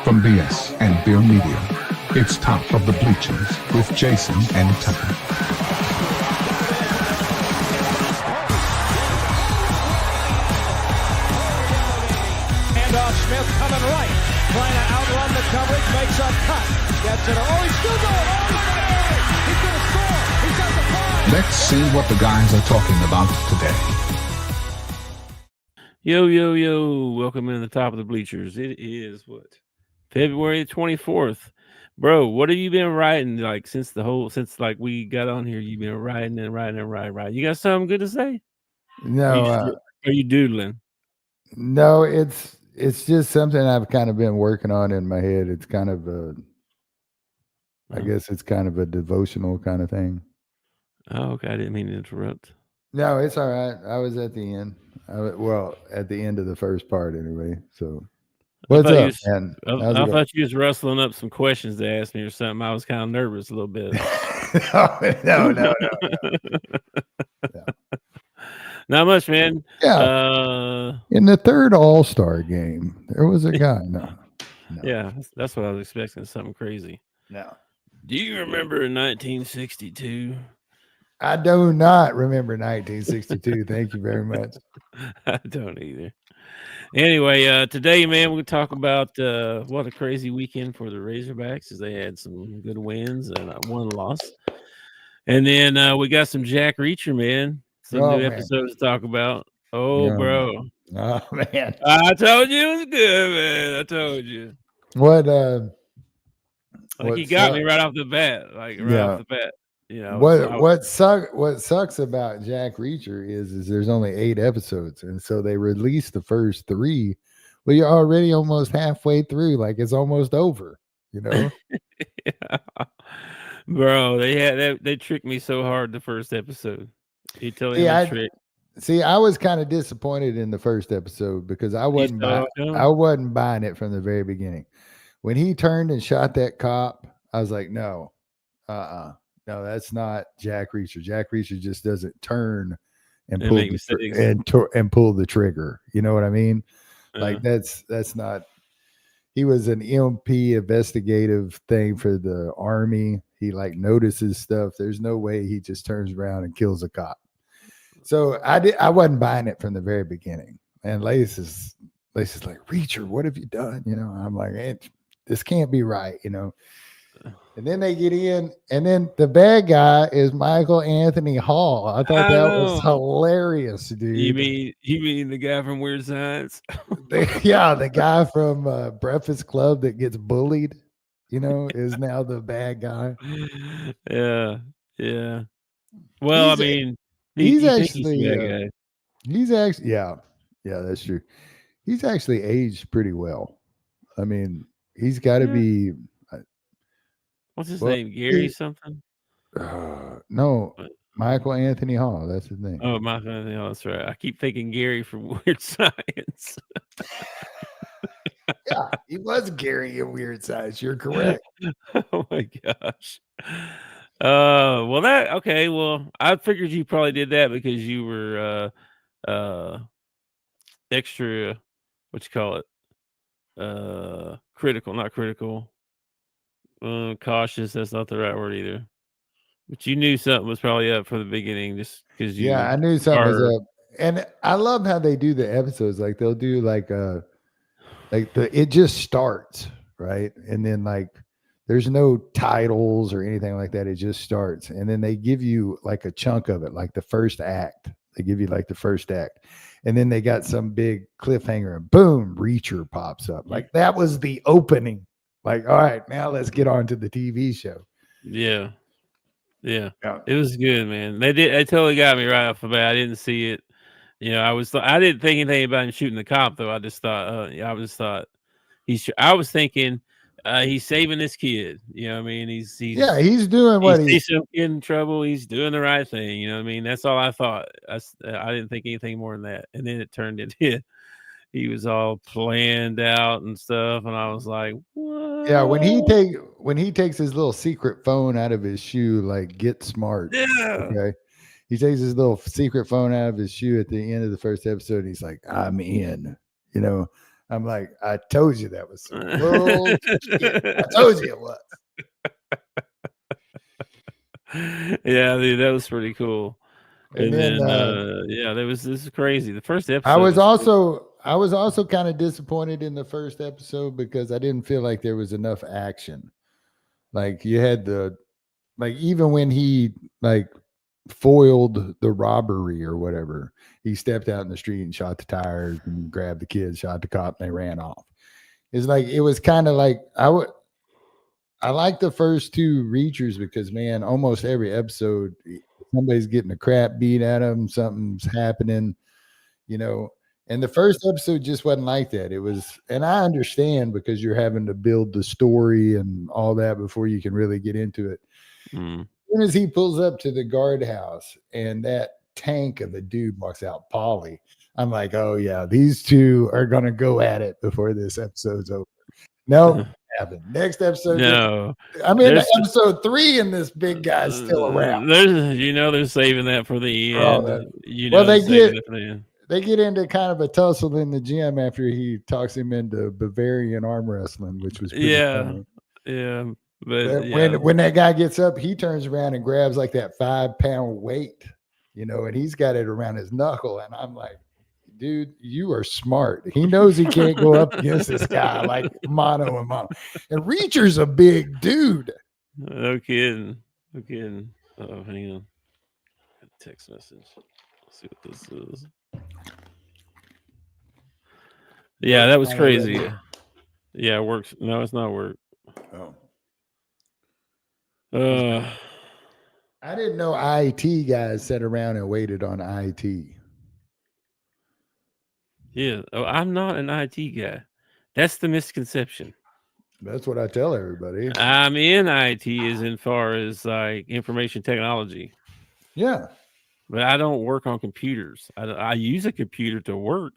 From BS and Beer Media, it's Top of the Bleachers with Jason and Tucker. Handoff, Smith coming right, trying to outrun the coverage, makes a cut, gets it. Oh, he's still going. Oh, he's going to score. He's got the ball. Let's see what the guys are talking about today. Yo. Welcome in the Top of the Bleachers. It is February 24th. Bro, what have you been writing since we got on here? You've been writing. You got something good to say? No. Are you doodling? No, it's just something I've kind of been working on in my head. It's kind of I guess it's kind of a devotional kind of thing. Oh, okay. I didn't mean to interrupt. No, it's all right. I was at the end. At the end of the first part anyway. So what's up, man? I thought you was rustling up some questions to ask me or something. I was kind of nervous a little bit. No. Not much, man. Yeah. In the third All-Star game, there was a guy. No. Yeah, that's what I was expecting. Something crazy. No. Do you remember 1962? I do not remember 1962. Thank you very much. I don't either. Anyway, today, man, we're going to talk about what a crazy weekend for the Razorbacks as they had some good wins and one loss. And then we got some Jack Reacher, man. Some new episodes to talk about. Bro. Oh, man. I told you it was good, man. I told you. What he got me right off the bat. Off the bat. You know, what sucks about Jack Reacher is there's only 8 episodes, and so they released the first 3. Well, you're already almost halfway through, like it's almost over, you know. Yeah. Bro, they tricked me so hard the first episode. You tell me the trick. See, I was kind of disappointed in the first episode because I wasn't buying it from the very beginning. When he turned and shot that cop, I was like, no, no, that's not Jack Reacher. Jack Reacher just doesn't turn and pull the trigger. You know what I mean? Like that's not. He was an MP investigative thing for the Army. He notices stuff. There's no way he just turns around and kills a cop. So I wasn't buying it from the very beginning. And Lace is like, Reacher, what have you done? You know, I'm like, this can't be right. You know. And then they get in, and then the bad guy is Michael Anthony Hall. I thought that was hilarious, dude. You mean the guy from Weird Science? The guy from Breakfast Club that gets bullied, you know, is now the bad guy. Yeah. Well, he's actually that's true. He's actually aged pretty well. I mean, he's got to be. What's his name? Gary something? No, Michael Anthony Hall. That's his name. Oh, Michael Anthony Hall. That's right. I keep thinking Gary from Weird Science. Yeah, he was Gary in Weird Science. You're correct. Oh my gosh. Well, I figured you probably did that because you were extra. What you call it? Not critical. Cautious, that's not the right word either. But you knew something was probably up from the beginning just because you. Yeah, I knew something was up. And I love how they do the episodes. Like they'll do it just starts, right? And then there's no titles or anything like that. It just starts. And then they give you a chunk of it, like the first act. They give you the first act. And then they got some big cliffhanger and boom, Reacher pops up. Like that was the opening. Like, all right, now let's get on to the TV show. Yeah. It was good, man. They totally got me right off the bat. I didn't see it. You know, I didn't think anything about him shooting the cop though. I was thinking he's saving this kid. You know what I mean? He's doing what he's in trouble. He's doing the right thing. You know what I mean? That's all I thought. I didn't think anything more than that. And then it turned into he was all planned out and stuff, and I was like, "What?" Yeah, when he takes his little secret phone out of his shoe, get smart. Yeah. Okay. He takes his little secret phone out of his shoe at the end of the first episode. And he's like, "I'm in." You know, I'm like, I told you that was some bullshit. I told you it was. Yeah, dude, that was pretty cool. And then this is crazy. The first episode. I was also kind of disappointed in the first episode because I didn't feel like there was enough action. Like you had even when he foiled the robbery or whatever, he stepped out in the street and shot the tires and grabbed the kids, shot the cop, and they ran off. It's like it was kind of like I like the first two Reachers because, man, almost every episode somebody's getting the crap beat out of them, something's happening, and the first episode just wasn't like that. It was, and I understand because you're having to build the story and all that before you can really get into it. As soon as he pulls up to the guardhouse and that tank of a dude walks out, Polly, I'm like, oh yeah, these two are gonna go at it before this episode's over. No, happen. Next episode. No, I'm in episode 3, and this big guy's still around. They're saving that for the end. They get into kind of a tussle in the gym after he talks him into Bavarian arm wrestling, which was pretty funny. Yeah. But when that guy gets up, he turns around and grabs like that 5-pound weight, and he's got it around his knuckle. And I'm like, dude, you are smart. He knows he can't go up against this guy like mano a mano. And Reacher's a big dude. No kidding. Oh, hang on. Text message. Let's see what this is. Yeah, that was crazy. Yeah, it works. No, it's not work. Oh. I didn't know IT guys sat around and waited on IT. Yeah. Oh, I'm not an IT guy. That's the misconception. That's what I tell everybody. I'm in IT as far as like information technology. Yeah. But I don't work on computers. I use a computer to work.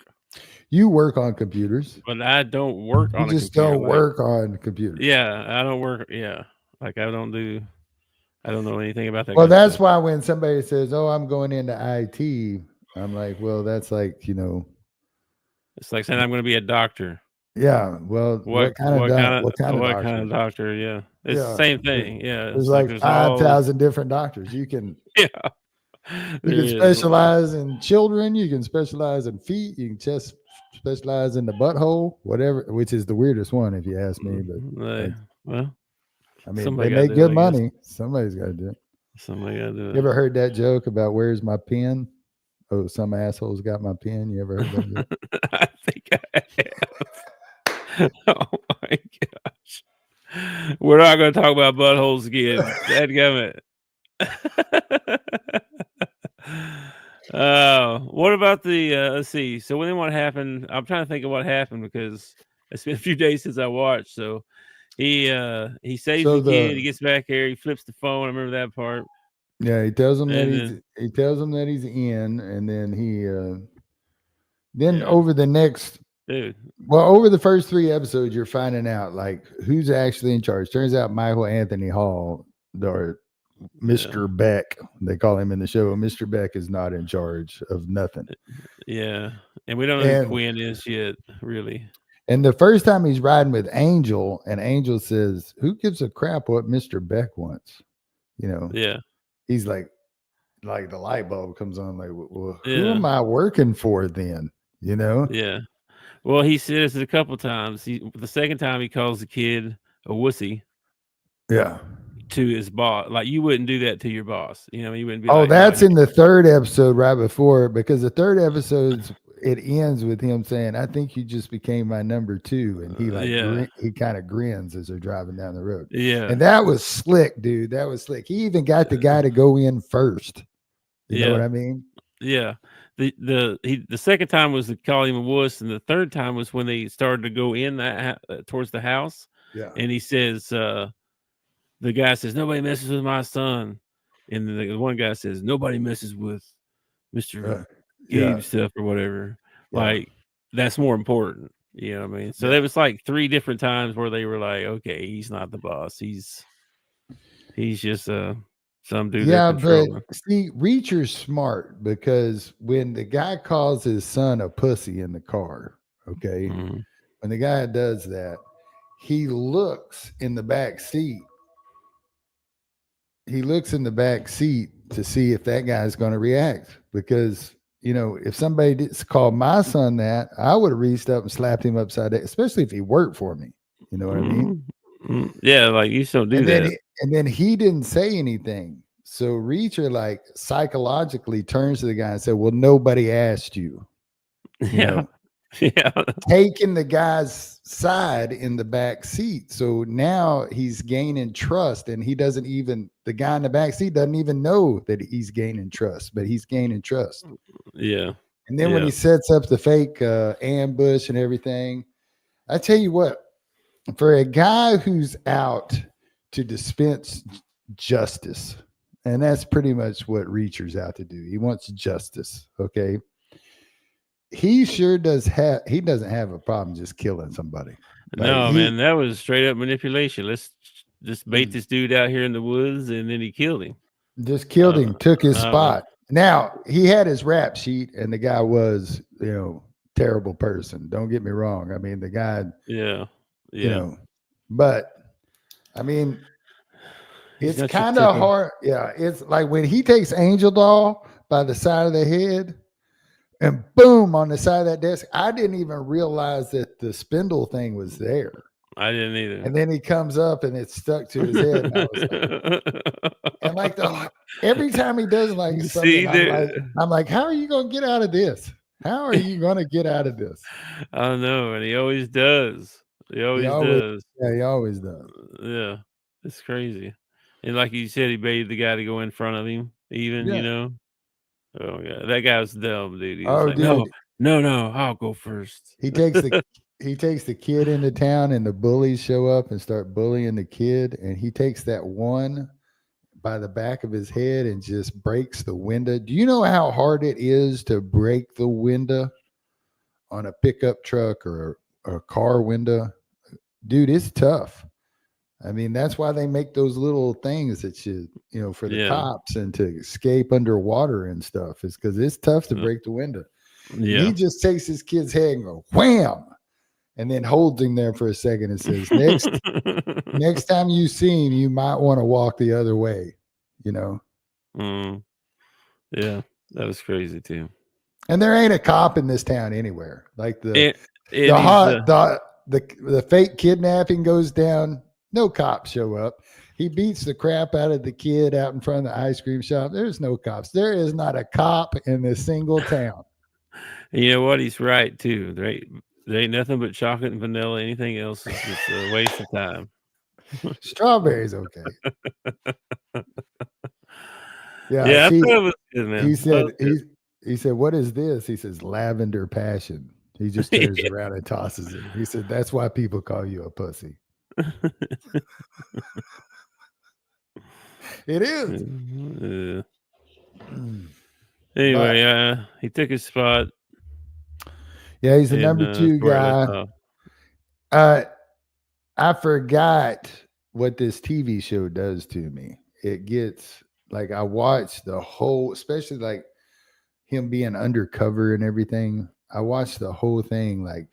You work on computers. But I don't work on a computer. You just don't work on computers. Yeah, I don't work. Yeah. Like I don't know anything about that. Well, that's why when somebody says, "Oh, I'm going into IT," I'm like, "Well, that's like, it's like saying I'm going to be a doctor." Yeah. Well, what kind of doctor? Yeah, it's the same thing. Yeah, there's like 5,000 different doctors. You can. Yeah. You can specialize in children. You can specialize in feet. You can just specialize in the butthole, whatever. Which is the weirdest one, if you ask me. But well. I mean, they make good money. Somebody's got to do it. Somebody got to do it. You ever heard that joke about where's my pen? Oh, some asshole's got my pen. You ever heard that joke? I think I have. Oh my gosh. We're not going to talk about buttholes again. Dadgummit. What about the let's see. So when what happened? I'm trying to think of what happened because it's been a few days since I watched. So he saves the kid. He gets back here. He flips the phone. I remember that part. Yeah, he tells him that he's in, and then over the next over the first 3 episodes, you're finding out like who's actually in charge. Turns out Michael Anthony Hall, or Mr. Beck, they call him in the show. Mr. Beck is not in charge of nothing. Yeah, and we don't know who Quinn is yet, really. And the first time he's riding with Angel, and Angel says, "Who gives a crap what Mr. Beck wants?" Yeah. He's like the light bulb comes on. Like, well, who am I working for then? Yeah. Well, he says it a couple times. The second time he calls the kid a wussy. Yeah. To his boss, like you wouldn't do that to your boss. You wouldn't be. Oh, that's in the 3rd episode right before, because the 3rd episode it ends with him saying, "I think you just became my number 2," and he he kind of grins as they're driving down the road. Yeah, and that was slick, dude. That was slick. He even got the guy to go in first. You know what I mean? Yeah. The second time was to call him a wuss, and the third time was when they started to go in that towards the house. Yeah, and he says, the guy says, "Nobody messes with my son," and the one guy says, "Nobody messes with Mr. Gabe stuff or whatever." Yeah. Like that's more important. You know what I mean? So there was like 3 different times where they were like, "Okay, he's not the boss. He's just some dude." Yeah, but see, Reacher's smart because when the guy calls his son a pussy in the car, okay, when the guy does that, he looks in the back seat. He looks in the back seat to see if that guy's going to react. Because, if somebody did call my son that, I would have reached up and slapped him upside the head, especially if he worked for me. You know what I mean? Yeah, like you still do that. And then he didn't say anything. So Reacher like psychologically turns to the guy and said, well, nobody asked you. Yeah. Taking the guy's side in the back seat. So now he's gaining trust, and the guy in the back seat doesn't even know that he's gaining trust, but he's gaining trust. Yeah. And then when he sets up the fake ambush and everything, I tell you what, for a guy who's out to dispense justice, and that's pretty much what Reacher's out to do. He wants justice. Okay. He sure doesn't have a problem just killing somebody. No, man, that was straight up manipulation. Let's just bait this dude out here in the woods, and then he killed him. Just killed him, took his spot. Now, he had his rap sheet, and the guy was, terrible person. Don't get me wrong. I mean, the guy, but I mean, it's kind of hard. Yeah. It's like when he takes Angel Doll by the side of the head and boom on the side of that desk. I didn't even realize that the spindle thing was there. I didn't either. And then he comes up and it's stuck to his head. And I was like, every time he does like something, I'm like, how are you going to get out of this? How are you going to get out of this? I know. And he always does. He always does. Yeah, he always does. Yeah. It's crazy. And like you said, he baited the guy to go in front of him, even. Oh yeah, that guy was dumb, dude. He was like, no, I'll go first. He takes the kid into town, and the bullies show up and start bullying the kid, and he takes that one by the back of his head and just breaks the window. Do you know how hard it is to break the window on a pickup truck or a car window? Dude, it's tough. I mean, that's why they make those little things that for the cops and to escape underwater and stuff, is because it's tough to break the window. Yeah. He just takes his kid's head and go wham, and then holds him there for a second and says, next time you see him, you might want to walk the other way, Yeah, that was crazy too. And there ain't a cop in this town anywhere. Like the fake kidnapping goes down. No cops show up. He beats the crap out of the kid out in front of the ice cream shop. There's no cops. There is not a cop in this single town. You know what? He's right too. There ain't nothing but chocolate and vanilla. Anything else is just a waste of time. Strawberries, okay. Yeah, I thought it was good, man. He said, what is this? He says, lavender passion. He just turns around and tosses it. He said, that's why people call you a pussy. It is. Anyway, he took his spot. Yeah, he's the number 2 guy. I forgot what this TV show does to me. It gets like, I watched the whole, especially like him being undercover and everything. I watched the whole thing like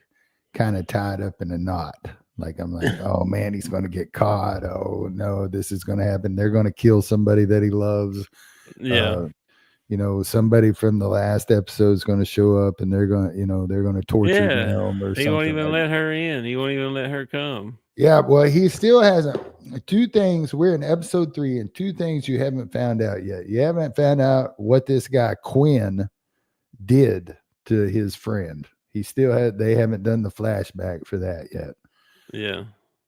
kind of tied up in a knot. Like, I'm like, oh man, he's going to get caught. Oh no, this is going to happen. They're going to kill somebody that he loves. Yeah. Somebody from the last episode is going to show up, and they're going to torture him or something. He won't even let her in. He won't even let her come. Yeah. Well, he still hasn't. 2 things. We're in episode 3, and 2 things you haven't found out yet. You haven't found out what this guy Quinn did to his friend. They haven't done the flashback for that yet. Yeah.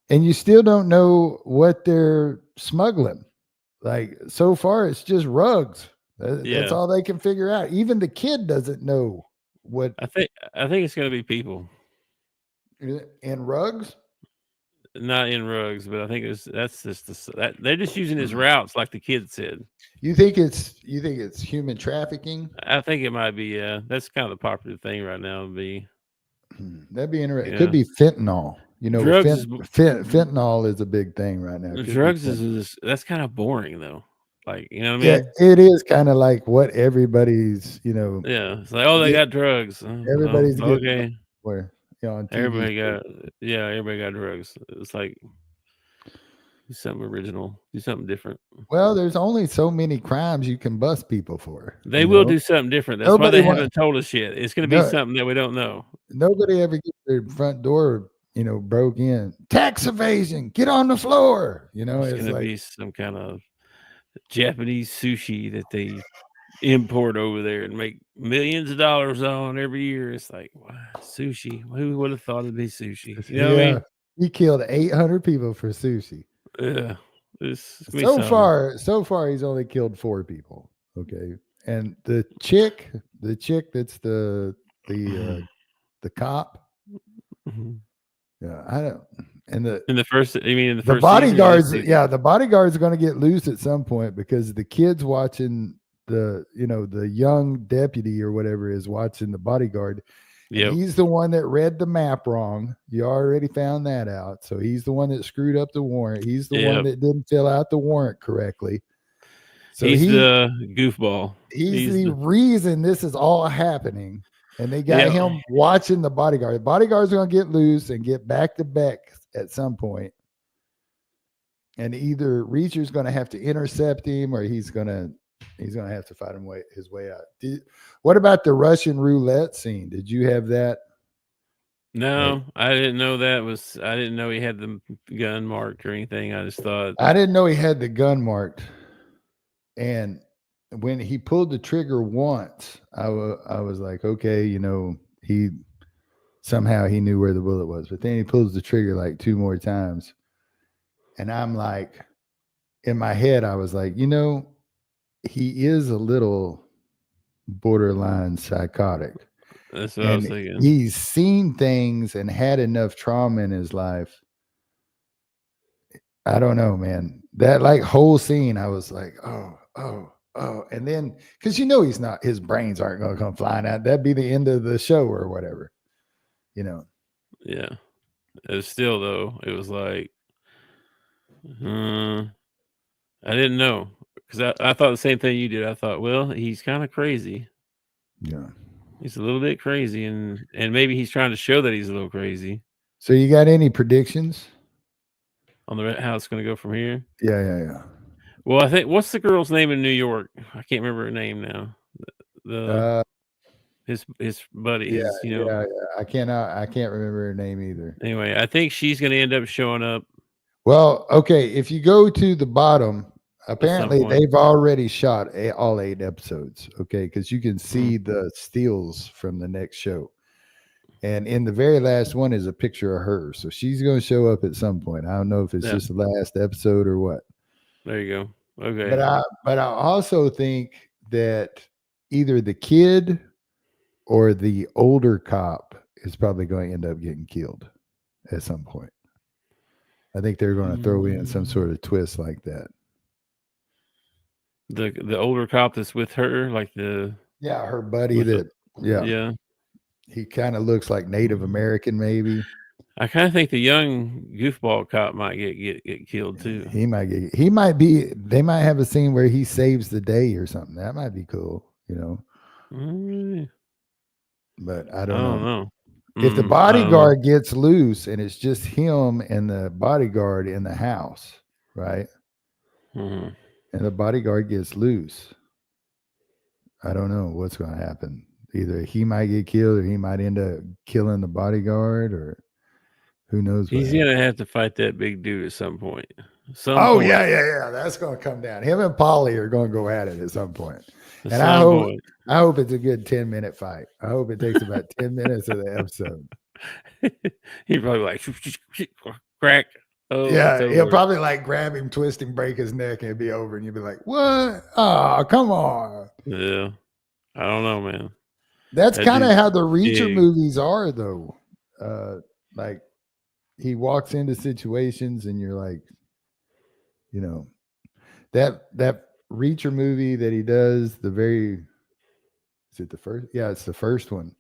And you still don't know what they're smuggling. Like, so far, it's just rugs. That's all they can figure out. Even the kid doesn't know what. I think it's going to be people. In rugs? Not in rugs, but I think they're just using his routes, like the kid said. You think it's human trafficking? I think it might be. Yeah, that's kind of the popular thing right now. That'd be interesting. It could be fentanyl. Drugs fentanyl is a big thing right now. Drugs that's kind of boring though. Like, you know what I mean? Yeah, it is kind of like what everybody's, Yeah, it's like, they got drugs. Everybody's okay. Where, on TV. Everybody got drugs. It's like do something original, do something different. Well, there's only so many crimes you can bust people for. They will do something different. That's why they haven't told us yet. It's going to be something that we don't know. Nobody ever gets their front door, broke in. Tax evasion. Get on the floor. It's going to be some kind of Japanese sushi that they import over there and make millions of dollars on every year. It's like, wow, sushi. Who would have thought it'd be sushi? You know what I mean? He killed 800 people for sushi. Yeah. So far, he's only killed 4 people. Okay, and the chick that's the cop. Mm-hmm. Yeah, I don't. In the first bodyguards. Yeah, the bodyguards are going to get loose at some point because the kid's watching the young deputy or whatever is watching the bodyguard. Yeah, he's the one that read the map wrong. You already found that out. So he's the one that screwed up the warrant. He's the one that didn't fill out the warrant correctly. So he's the goofball. He's the reason this is all happening. And they got him watching the bodyguard. The bodyguard's going to get loose and get back to back at some point. And either Reacher's going to have to intercept him or he's going to have to fight his way out. What about the Russian roulette scene? Did you have that? No, I didn't know I didn't know he had the gun marked or anything. I just thought. I didn't know he had the gun marked. And when he pulled the trigger once, I was like, okay, he somehow he knew where the bullet was. But then he pulls the trigger like 2 more times. And I'm like, in my head, I was like, he is a little borderline psychotic. That's what I was thinking. He's seen things and had enough trauma in his life. I don't know, man. That whole scene, I was like, oh. And then, because his brains aren't going to come flying out. That'd be the end of the show or whatever, Yeah. It was still, though, it was like, I didn't know. Because I thought the same thing you did. I thought, well, he's kind of crazy. Yeah. He's a little bit crazy, and maybe he's trying to show that he's a little crazy. So you got any predictions? On how it's going to go from here? Yeah. Well, I think, what's the girl's name in New York? I can't remember her name now. His buddy. Yeah. I can't remember her name either. Anyway, I think she's going to end up showing up. Well, okay. If you go to the bottom, apparently they've already shot all 8 episodes. Okay, because you can see the stills from the next show, and in the very last one is a picture of her. So she's going to show up at some point. I don't know if it's just the last episode or what. There you go. Okay. But I also think that either the kid or the older cop is probably going to end up getting killed at some point. I think they're going to throw in some sort of twist like that. The older cop that's with her, like her buddy yeah. He kind of looks like Native American, maybe. I kind of think the young goofball cop might get killed too. They might have a scene where he saves the day or something. That might be cool, But I don't know. If the bodyguard gets loose and it's just him and the bodyguard in the house, right? Mm-hmm. And the bodyguard gets loose, I don't know what's going to happen. Either he might get killed or he might end up killing the bodyguard, or who knows. He's going to have to fight that big dude at some point. Yeah. That's going to come down. Him and Polly are going to go at it at some point. And I hope it's a good 10-minute fight. I hope it takes about 10 minutes of the episode. He's probably like, crack. Oh, yeah, he'll probably grab him, twist him, break his neck, and it'd be over. And you'd be like, what? Oh, come on. Yeah. I don't know, man. That's kind of how the Reacher movies are, though. He walks into situations and you're like, that Reacher movie that he does, is it the first? Yeah, it's the first one.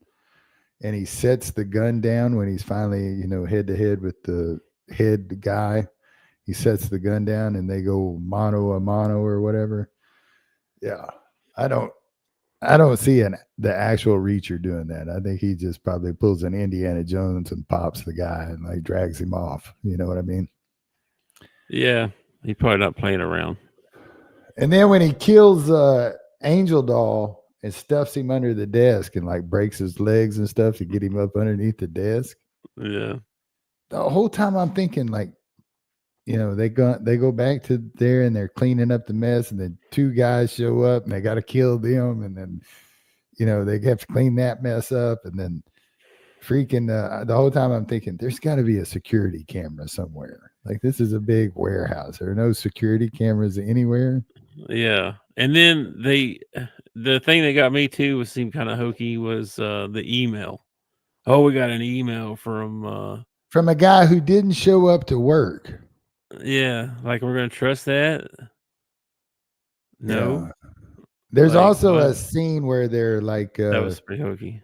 And he sets the gun down when he's finally, head to head with the head guy. He sets the gun down and they go mano a mano or whatever. Yeah. I don't see the actual Reacher doing that. I think he just probably pulls an Indiana Jones and pops the guy and like drags him off. You know what I mean? Yeah, he's probably not playing around. And then when he kills Angel Doll and stuffs him under the desk and like breaks his legs and stuff to get him up underneath the desk. Yeah. The whole time I'm thinking like, you know, they go back to there and they're cleaning up the mess, and then two guys show up and they got to kill them, and then, you know, they have to clean that mess up, and then freaking the whole time I'm thinking there's got to be a security camera somewhere. Like, this is a big warehouse. There are no security cameras anywhere. Yeah, and then the thing that got me too seemed kind of hokey was the email. Oh, we got an email from a guy who didn't show up to work. Yeah, like we're gonna trust that? No. Yeah. There's like, also what? a scene where they're like That was pretty hokey.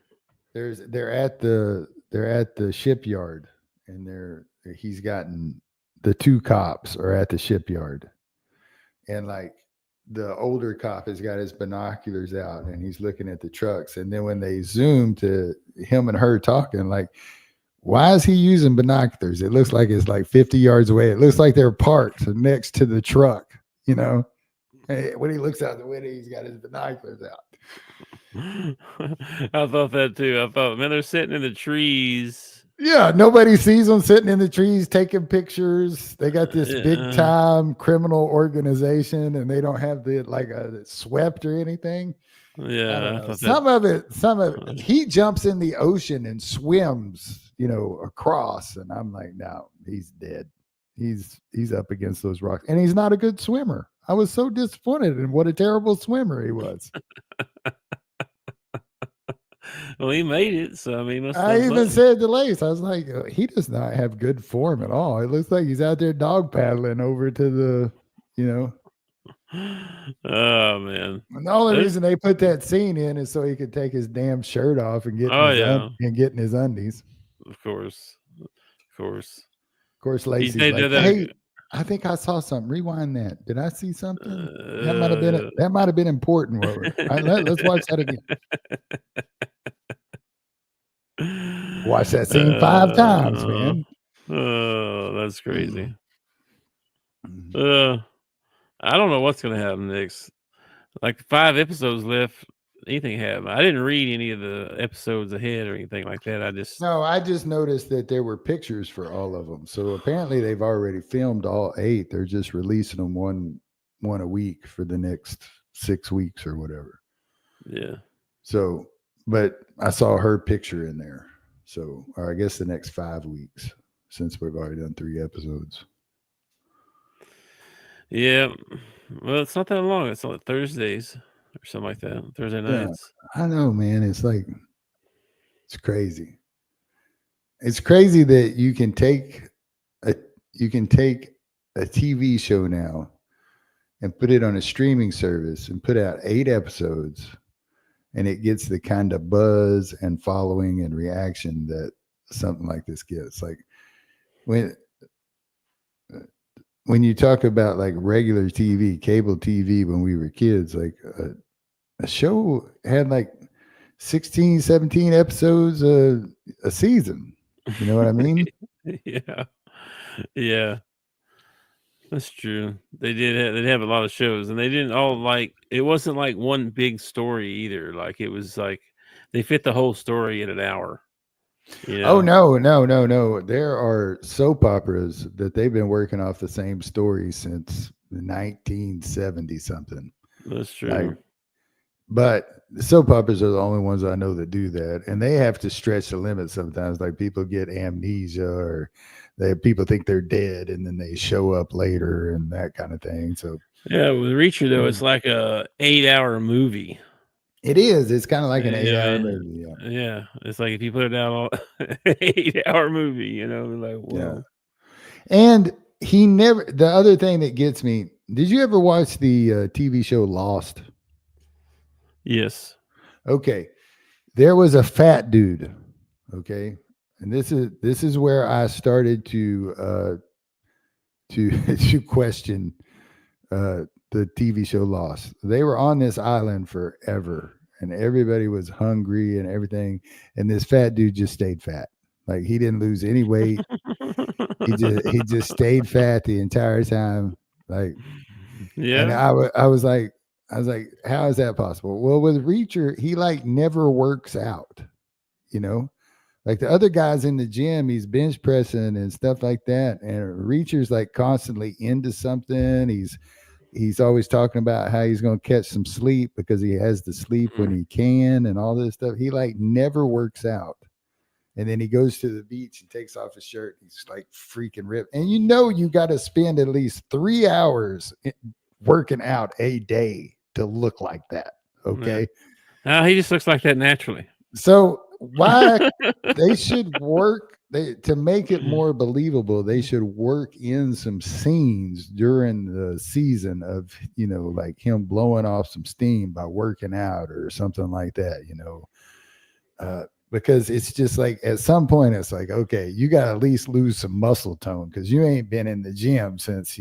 They're at the shipyard, and he's gotten the two cops are at the shipyard, and like the older cop has got his binoculars out and he's looking at the trucks, and then when they zoom to him and her talking, like, why is he using binoculars? It looks like it's like 50 yards away. It looks like they're parked next to the truck, you know. When he looks out the window, he's got his binoculars out. I thought that too. I thought, man, they're sitting in the trees. Yeah, nobody sees them sitting in the trees taking pictures. They got this big time criminal organization, and they don't have the swept or anything. Yeah, some of it. He jumps in the ocean and swims, you know, across, and I'm like, no, he's dead. He's up against those rocks, and he's not a good swimmer. I was so disappointed in what a terrible swimmer he was. Well, he made it, so I mean, I even said to Lace, I was like, he does not have good form at all. It looks like he's out there dog paddling over to the, you know. Oh man! And the only reason they put that scene in is so he could take his damn shirt off and get in his undies. Of course. Lacey's like, hey, I think I saw something. Rewind that. Did I see something? That might have been important. Let's watch that again. Watch that scene 5 times, man. Oh, that's crazy. I don't know what's going to happen next. Like 5 episodes left. Anything happen? I didn't read any of the episodes ahead or anything like that. I just noticed that there were pictures for all of them. So apparently they've already filmed all 8. They're just releasing them one a week for the next 6 weeks or whatever. Yeah. So, but I saw her picture in there. So, or I guess the next 5 weeks, since we've already done 3 episodes. Yeah. Well, it's not that long. It's like Thursdays or something like that. Thursday nights. Yeah, I know, man. It's crazy. It's crazy that you can take a TV show now and put it on a streaming service and put out 8 episodes, and it gets the kind of buzz and following and reaction that something like this gets. Like when you talk about like regular TV, cable TV, when we were kids, like a show had like 16, 17 episodes a season. You know what I mean? Yeah. That's true. They'd have a lot of shows, and they didn't all it wasn't like one big story either. Like it was like they fit the whole story in an hour. You know? Oh no. There are soap operas that they've been working off the same story since 1970 something. That's true. But the soap operas are the only ones I know that do that, and they have to stretch the limit sometimes. Like people get amnesia, or people think they're dead, and then they show up later and that kind of thing. So yeah, with Reacher though, it's like a 8-hour movie. It is. It's kind of like an 8-hour movie. Yeah, it's like if you put it down on 8-hour movie, you know, like whoa. Yeah. And the other thing that gets me. Did you ever watch the TV show Lost? Yes. Okay. There was a fat dude. Okay. And this is where I started to question the TV show Lost. They were on this island forever, and everybody was hungry and everything. And this fat dude just stayed fat. Like he didn't lose any weight. He just stayed fat the entire time. Like, Yeah. And I was like, how is that possible? Well, with Reacher, he like never works out, you know, like the other guys in the gym, he's bench pressing and stuff like that. And Reacher's like constantly into something. He's always talking about how he's going to catch some sleep because he has to sleep when he can and all this stuff. He like never works out. And then he goes to the beach and takes off his shirt. He's like freaking ripped. And you got to spend at least 3 hours working out a day to look like that. Okay. No, he just looks like that naturally. So why they should work to make it more believable, they should work in some scenes during the season of, like him blowing off some steam by working out or something like that, because it's just like at some point it's like, okay, you got to at least lose some muscle tone because you ain't been in the gym since,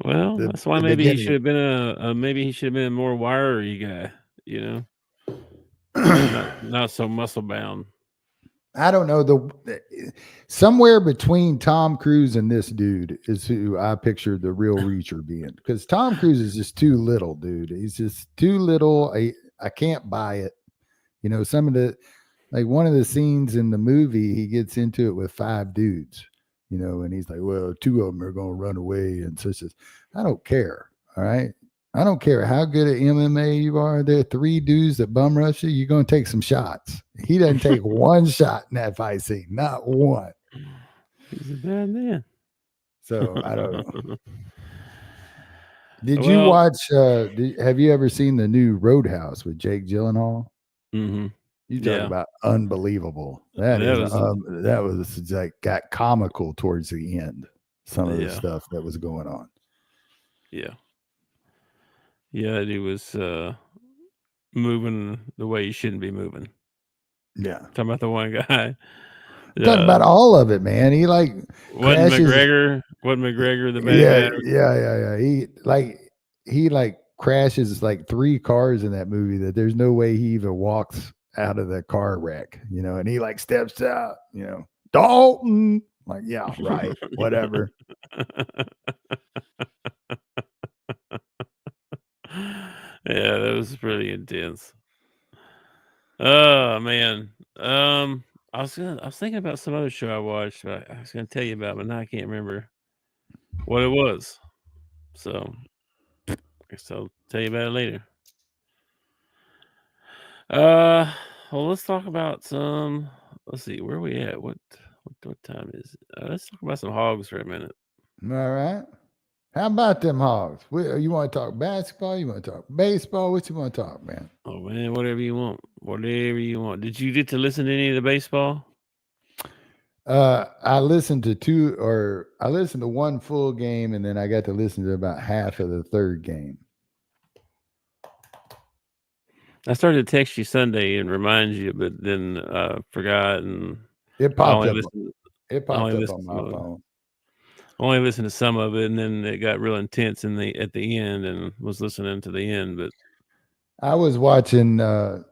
Well, that's why maybe he should have been maybe he should have been a more wiry guy, not so muscle bound. I don't know. Somewhere between Tom Cruise and this dude is who I pictured the real Reacher being, because Tom Cruise is just too little, dude. He's just too little. I can't buy it. Some of the, like one of the scenes in the movie, he gets into it with 5 dudes, and he's like, well, 2 of them are going to run away and such as. I don't care. All right. I don't care how good at MMA you are. There are 3 dudes that bum rush you. You're going to take some shots. He doesn't take one shot in that fight scene. Not one. He's a bad man. So I don't know. Did you watch, have you ever seen the new Roadhouse with Jake Gyllenhaal? Mm-hmm. You talk about unbelievable. That was like got comical towards the end. Some of the stuff that was going on. Yeah. Yeah, he was moving the way he shouldn't be moving. Yeah. Talking about the one guy. Talking about all of it, man. He like wasn't McGregor the bad guy? Yeah. He crashes like 3 cars in that movie that there's no way he even walks out of the car wreck, and he like steps out, Dalton. Like, yeah, right. Whatever. Yeah, that was pretty intense. Oh man. I was thinking about some other show I watched. I was gonna tell you about, but now I can't remember what it was. So I guess I'll tell you about it later. Well, let's talk about some. Let's see, where are we at? What time is it? Let's talk about some Hogs for a minute. All right. How about them Hogs? You want to talk basketball? You want to talk baseball? What you want to talk, man? Oh man, whatever you want. Whatever you want. Did you get to listen to any of the baseball? I listened to 1 full game, and then I got to listen to about half of the 3rd game. I started to text you Sunday and remind you, but then forgot, and it popped up. It popped up on my phone. Only listened to some of it, and then it got real intense at the end, and was listening to the end. But I was watching the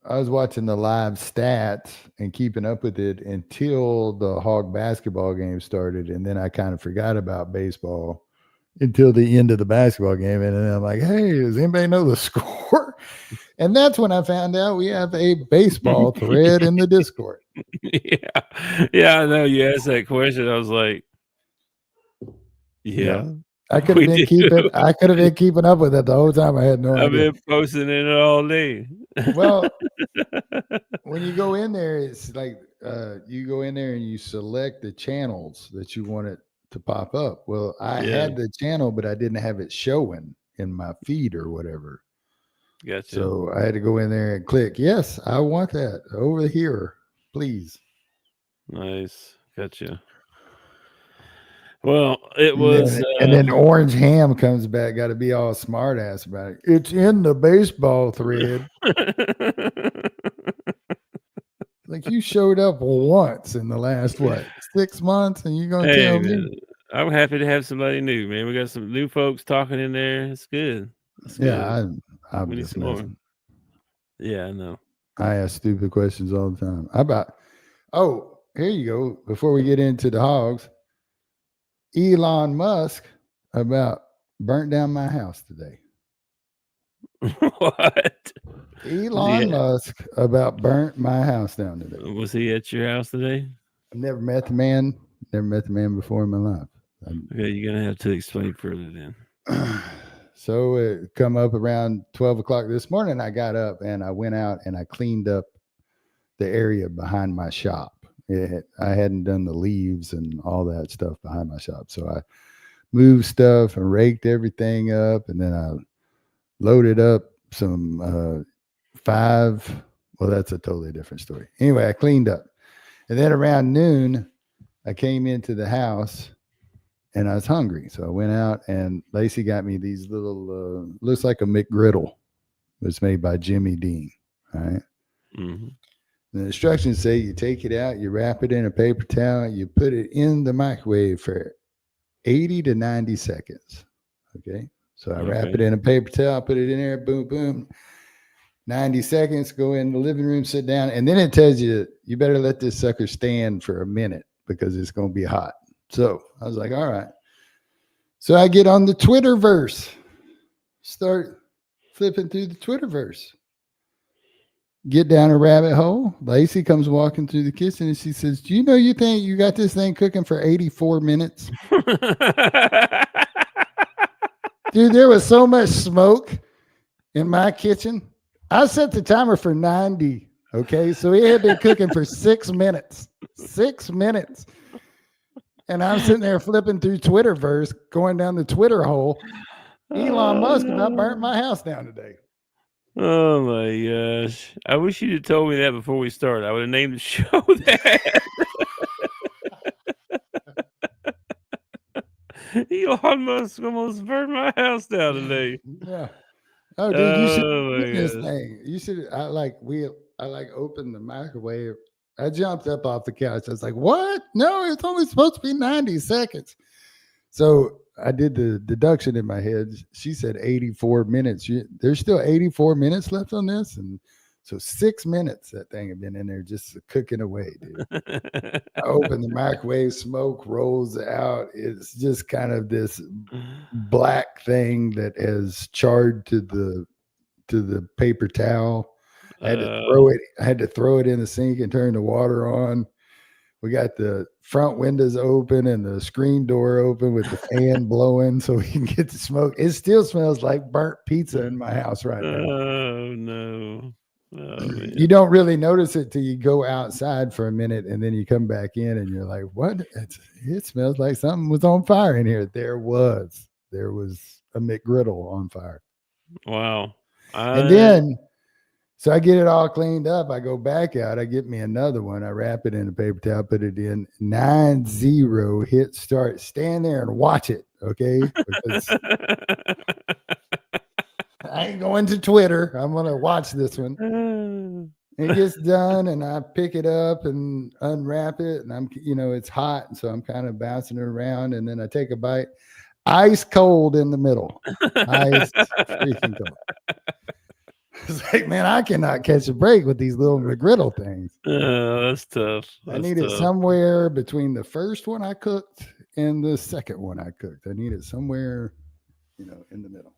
live stats and keeping up with it until the Hog basketball game started, and then I kind of forgot about baseball until the end of the basketball game, and then I'm like, hey, does anybody know the score? And that's when I found out we have a baseball thread in the Discord. Yeah, I know you asked that question. I was like, yeah. I could have been keeping up with it the whole time. I had no idea. I've been posting it all day. Well, when you go in there, it's like you go in there and you select the channels that you want it to pop up. Well, I had the channel, but I didn't have it showing in my feed or whatever. Gotcha. So I had to go in there and click, yes, I want that over here, please. Nice. Gotcha. Well, it was. And then Orange Ham comes back, got to be all smart ass about it. It's in the baseball thread. Like you showed up once in the last, 6 months, and you're going to tell me? I'm happy to have somebody new, man. We got some new folks talking in there. It's good. Yeah, I'm just messing. Yeah, I know. I ask stupid questions all the time. How about, oh, here you go. Before we get into the Hogs, Elon Musk about burnt down my house today. What? Elon Musk about burnt my house down today. Was he at your house today? I've never met the man. Never met the man before in my life. Okay, you're gonna have to explain further then. So it come up around 12 o'clock this morning. I got up and I went out and I cleaned up the area behind my shop. I hadn't done the leaves and all that stuff behind my shop. So I moved stuff and raked everything up. And then I loaded up some 5. Well, that's a totally different story. Anyway, I cleaned up. And then around noon, I came into the house and I was hungry. So I went out and Lacey got me these little, looks like a McGriddle. It's made by Jimmy Dean. All right. Mm-hmm. The instructions say you take it out, you wrap it in a paper towel, you put it in the microwave for 80 to 90 seconds. Okay. So I wrap it in a paper towel, put it in there, boom, boom. 90 seconds, go in the living room, sit down. And then it tells you, you better let this sucker stand for a minute because it's going to be hot. So I was like, all right. So I get on the Twitterverse, start flipping through the Twitterverse. Get down a rabbit hole. Lacey comes walking through the kitchen and she says, do you know you think you got this thing cooking for 84 minutes? Dude, there was so much smoke in my kitchen. I set the timer for 90. Okay. So it had been cooking for 6 minutes. 6 minutes. And I'm sitting there flipping through Twitterverse, going down the Twitter hole. Elon Musk about burnt my house down today. Oh my gosh. I wish you'd have told me that before we started. I would have named the show that. Elon Musk almost burned my house down today. Yeah. Oh, dude, you should do this thing. You should. I opened the microwave. I jumped up off the couch. I was like, what? No, it's only supposed to be 90 seconds. So I did the deduction in my head. She said 84 minutes. There's still 84 minutes left on this. And so 6 minutes that thing had been in there just cooking away, dude. I open the microwave, smoke rolls out. It's just kind of this black thing that has charred to the paper towel. I had to throw it in the sink and turn the water on. We got the front windows open and the screen door open with the fan blowing so we can get the smoke. It still smells like burnt pizza in my house right now. Oh no. Oh, man. You don't really notice it till you go outside for a minute and then you come back in and you're like, what? It smells like something was on fire in here. There was a McGriddle on fire. Wow. And then so I get it all cleaned up. I go back out. I get me another one. I wrap it in a paper towel, put it in 9-0, hit start. Stand there and watch it, okay? Because I ain't going to Twitter. I'm going to watch this one. It gets done, and I pick it up and unwrap it, and it's hot, so I'm kind of bouncing it around, and then I take a bite. Ice cold in the middle. Ice freaking cold. It's like, man, I cannot catch a break with these little McGriddle things. That's tough. I need it somewhere between the first one I cooked and the second one I cooked. I need it somewhere, in the middle.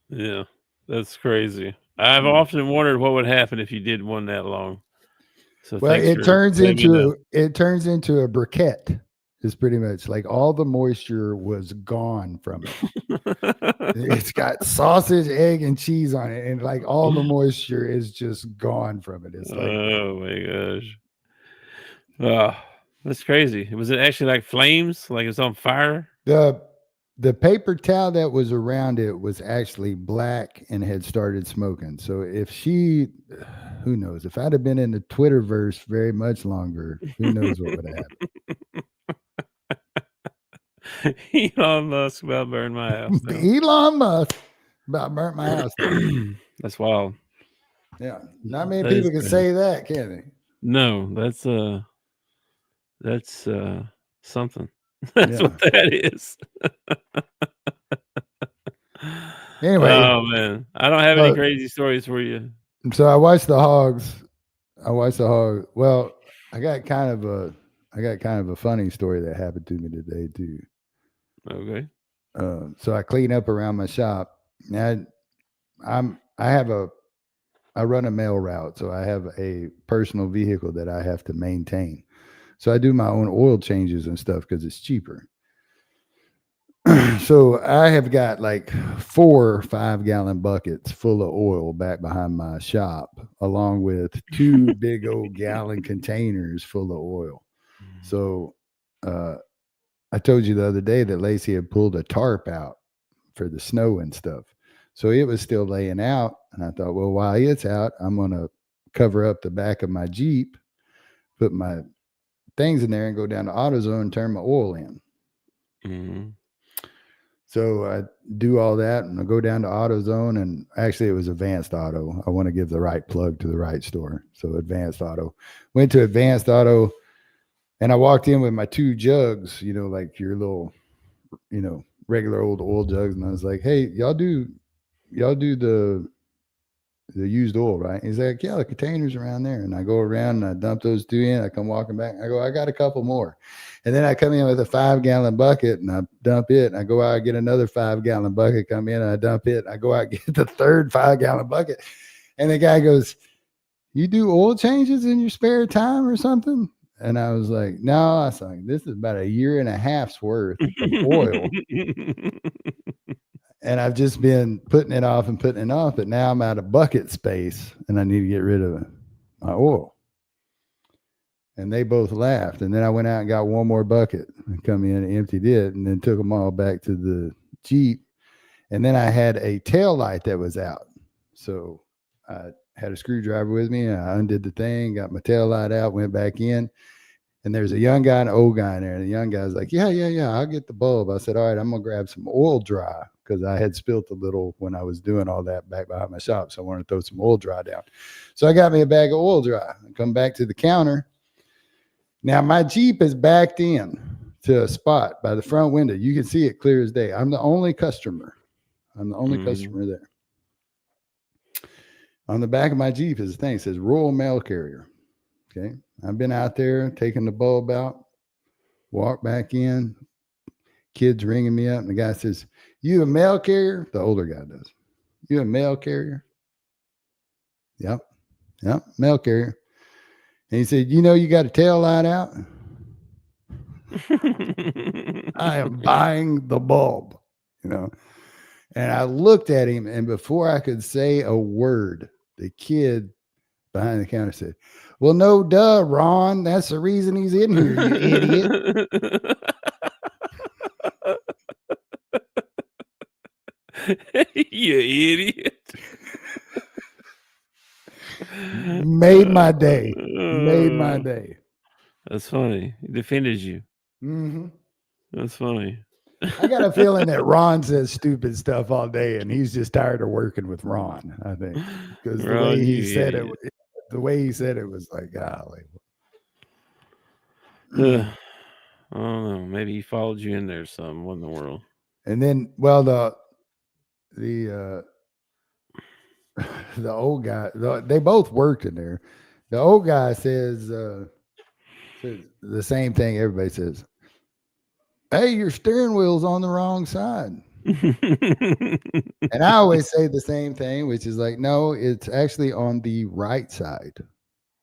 Yeah, that's crazy. I've often wondered what would happen if you did one that long. So it turns into a briquette. It's pretty much like all the moisture was gone from it. It's got sausage, egg, and cheese on it, and like all the moisture is just gone from it. It's like, oh my gosh, oh, that's crazy. Was it actually like flames? Like it was on fire? The paper towel that was around it was actually black and had started smoking. So who knows? If I'd have been in the Twitterverse very much longer, who knows what would have happened. Elon Musk about burned my house down. Elon Musk about burnt my house down. That's wild. Yeah, not many people can say that, can they? No, that's something. That's what that is. Anyway, oh man, I don't have any crazy stories for you. So I watched the Hogs. Well, I got kind of a funny story that happened to me today too. Okay. So I clean up around my shop. And I run a mail route, so I have a personal vehicle that I have to maintain. So I do my own oil changes and stuff because it's cheaper. So I have got like 4 5-gallon buckets full of oil back behind my shop, along with 2 big old gallon containers full of oil. So I told you the other day that Lacey had pulled a tarp out for the snow and stuff. So it was still laying out. And I thought, well, while it's out, I'm going to cover up the back of my Jeep, put my things in there and go down to AutoZone and turn my oil in. Mm-hmm. So I do all that and I go down to AutoZone, and actually it was Advanced Auto. I want to give the right plug to the right store. So Advanced Auto. Went to Advanced Auto and I walked in with my 2 jugs, like your little, regular old oil jugs. And I was like, hey, y'all do the used oil, right? He's like, yeah, the containers around there. And I go around and I dump those 2 in. I come walking back. I go, I got a couple more. And then I come in with a 5-gallon bucket and I dump it. And I go out and get another 5-gallon bucket, come in and I dump it. And I go out and get the third 5-gallon bucket. And the guy goes, you do oil changes in your spare time or something? And I was like, no, I was like, this is about 1.5 years worth of oil. And I've just been putting it off, but now I'm out of bucket space and I need to get rid of my oil. And they both laughed. And then I went out and got 1 more bucket and come in and emptied it and then took them all back to the Jeep. And then I had a tail light that was out. So I had a screwdriver with me and I undid the thing, got my tail light out, went back in. And there's a young guy and an old guy in there. And the young guy's like, yeah, I'll get the bulb. I said, all right, I'm going to grab some oil dry because I had spilt a little when I was doing all that back behind my shop. So I wanted to throw some oil dry down. So I got me a bag of oil dry. I come back to the counter. Now my Jeep is backed in to a spot by the front window. You can see it clear as day. I'm the only customer. Customer there. On the back of my Jeep is a thing that says Rural Mail Carrier. Okay. I've been out there taking the bulb out, walk back in, kids ringing me up. And the guy says, you a mail carrier? The older guy does. You a mail carrier? Yep. Mail carrier. And he said, you got a tail light out? I am buying the bulb, And I looked at him, and before I could say a word, the kid behind the counter said, well, no, duh, Ron. That's the reason he's in here, you idiot. You idiot. Made my day. That's funny. He defended you. Mm-hmm. That's funny. I got a feeling that Ron says stupid stuff all day, and he's just tired of working with Ron, I think. Because the way he said it was like, golly. I don't know. Maybe he followed you in there or something. What in the world? And then, well, the old guy, they both worked in there. The old guy says the same thing everybody says. Hey, your steering wheel's on the wrong side. And I always say the same thing, which is like, no, it's actually on the right side.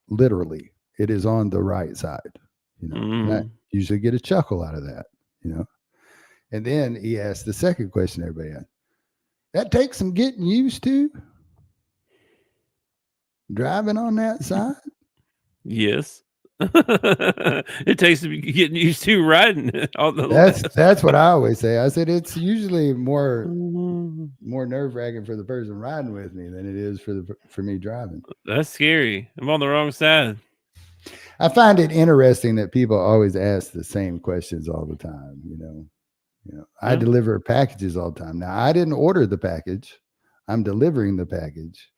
Literally, it is on the right side. And I usually get a chuckle out of that, And then he asked the second question everybody had. That takes some getting used to. Driving on that side? Yes. It takes some getting used to riding on the left. That's what I always say. I said it's usually more nerve-wracking for the person riding with me than it is for me driving. That's scary. I'm on the wrong side. I find it interesting that people always ask the same questions all the time. I deliver packages all the time. Now, I didn't order the package. I'm delivering the package.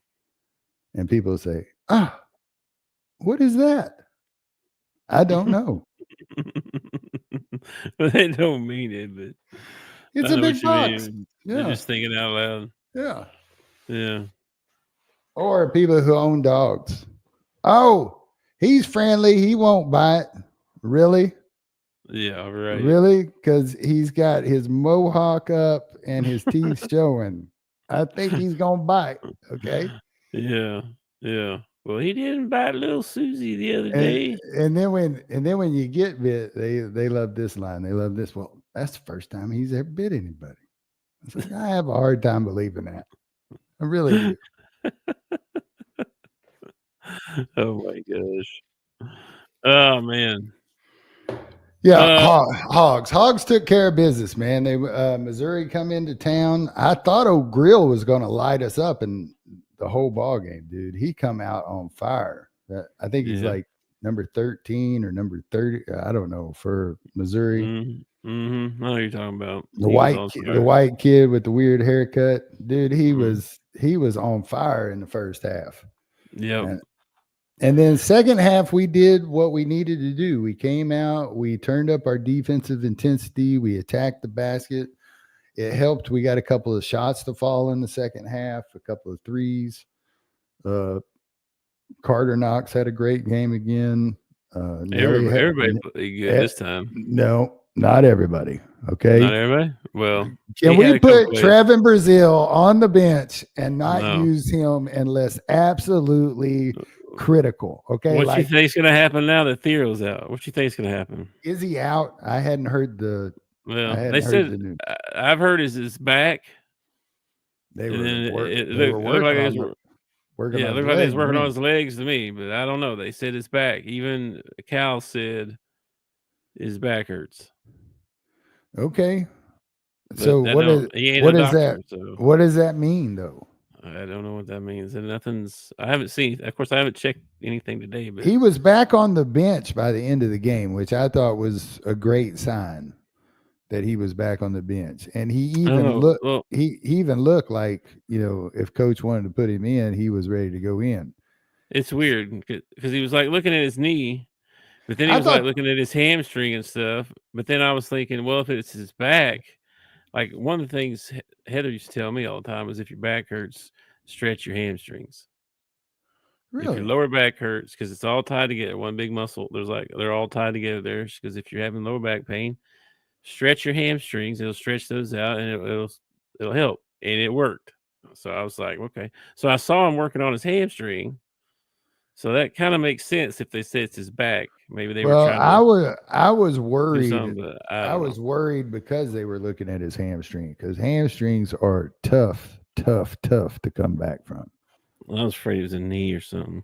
And people say, what is that? I don't know. Well, they don't mean it, but it's a big box. Yeah. They're just thinking out loud. Yeah. Yeah. Or people who own dogs. Oh, he's friendly. He won't bite. Really? Yeah, right. Really? Because he's got his mohawk up and his teeth showing. I think he's going to bite. Okay. Yeah. Yeah. Well, he didn't bite little Susie the other day. And then when you get bit, they love this line. They love this. Well, that's the first time he's ever bit anybody. It's like, I have a hard time believing that. I really do. Oh my gosh. Oh man. Yeah, Hogs took care of business, man. They Missouri come into town. I thought O'Grill was going to light us up in the whole ball game, dude. He come out on fire. I think he's like number 13 or number 30. I don't know, for Missouri. Mm-hmm. I know what you're talking about. The white kid with the weird haircut, dude. He was on fire in the first half. Yeah. And then second half, we did what we needed to do. We came out, we turned up our defensive intensity, we attacked the basket. It helped. We got a couple of shots to fall in the second half, a couple of threes. Carter Knox had a great game again. Everybody played good this time. No, not everybody. Okay. Not everybody? Well, can we put Trevin Brazil on the bench and not use him unless absolutely critical? Okay. What you think's going to happen now that Thero's out? What you think's going to happen? Is he out? I hadn't heard the. Well, they said I've heard is back. They were working on his legs to me, but I don't know. They said it's back. Even Cal said his back hurts. Okay. So what does that mean though? I don't know what that means. And I haven't seen. Of course, I haven't checked anything today. But he was back on the bench by the end of the game, which I thought was a great sign that he was back on the bench. And he even looked. Well, he even looked like, if coach wanted to put him in, he was ready to go in. It's weird because he was like looking at his knee, but then he was like looking at his hamstring and stuff. But then I was thinking, well, if it's his back. Like one of the things Heather used to tell me all the time is if your back hurts, stretch your hamstrings. Really? If your lower back hurts, because it's all tied together, one big muscle. They're all tied together there. Because if you're having lower back pain, stretch your hamstrings. It'll stretch those out, and it'll help. And it worked. So I was like, okay. So I saw him working on his hamstring. So that kind of makes sense if they say it's his back. Maybe they were trying to. I was worried. I was worried because they were looking at his hamstring, because hamstrings are tough to come back from. Well, I was afraid it was a knee or something.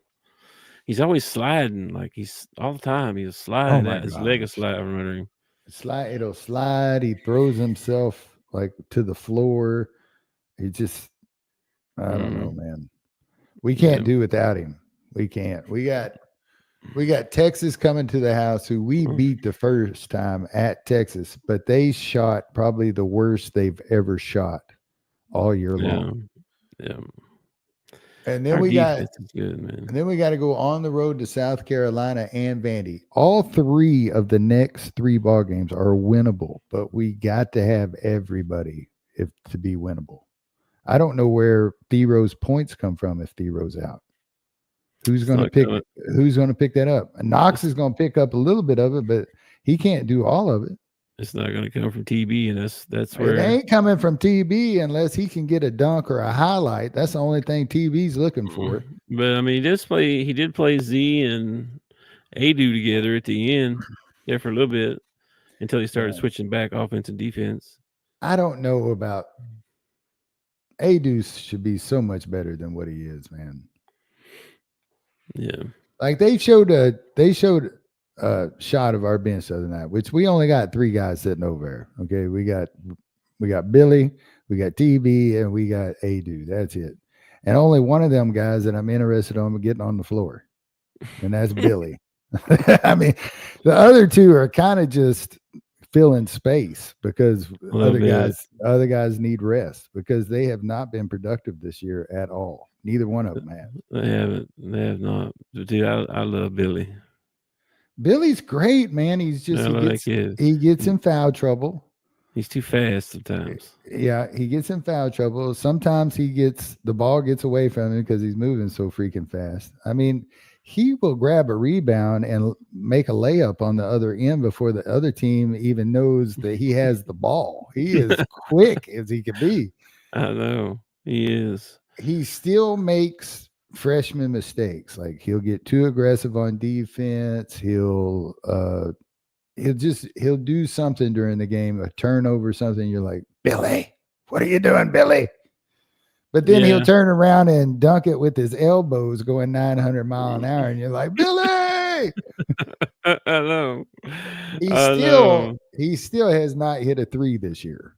He's always sliding, like he's all the time. He's sliding. His leg is sliding under him. It'll slide. He throws himself like to the floor. He just, I don't know, man. We can't do without him. We can't. We got Texas coming to the house, who we beat the first time at Texas, but they shot probably the worst they've ever shot all year long. Yeah. And then we got to go on the road to South Carolina and Vandy. All three of the next three ball games are winnable, but we got to have everybody to be winnable. I don't know where Thero's points come from if Thero's out. Who's going to pick that up? Knox is going to pick up a little bit of it, but he can't do all of it. It's not going to come from TB, and that's where it ain't coming from TB unless he can get a dunk or a highlight. That's the only thing TB's looking for. But I mean, he did play Z and Adu together at the end there for a little bit until he started switching back offense and defense. I don't know about Adu. Should be so much better than what he is, man. Yeah, like they showed a shot of our bench the other night, which we only got three guys sitting over there. Okay, we got Billy, we got TB, and we got Adu. That's it, and only one of them guys that I'm interested in getting on the floor, and that's Billy. I mean, the other two are kind of just filling space because other guys need rest because they have not been productive this year at all. Neither one of them have. They haven't. They have not. Dude, I love Billy. Billy's great, man. He's just he gets in foul trouble. He's too fast sometimes. Yeah, he gets in foul trouble. Sometimes the ball gets away from him because he's moving so freaking fast. I mean, he will grab a rebound and make a layup on the other end before the other team even knows that he has the ball. He is quick as he can be. I know. He is. He still makes freshman mistakes. Like he'll get too aggressive on defense. He'll do something during the game, a turnover, something. You're like, Billy, what are you doing, Billy? But then he'll turn around and dunk it with his elbows going 900 mile an hour, and you're like, Billy. I know. He still has not hit a three this year.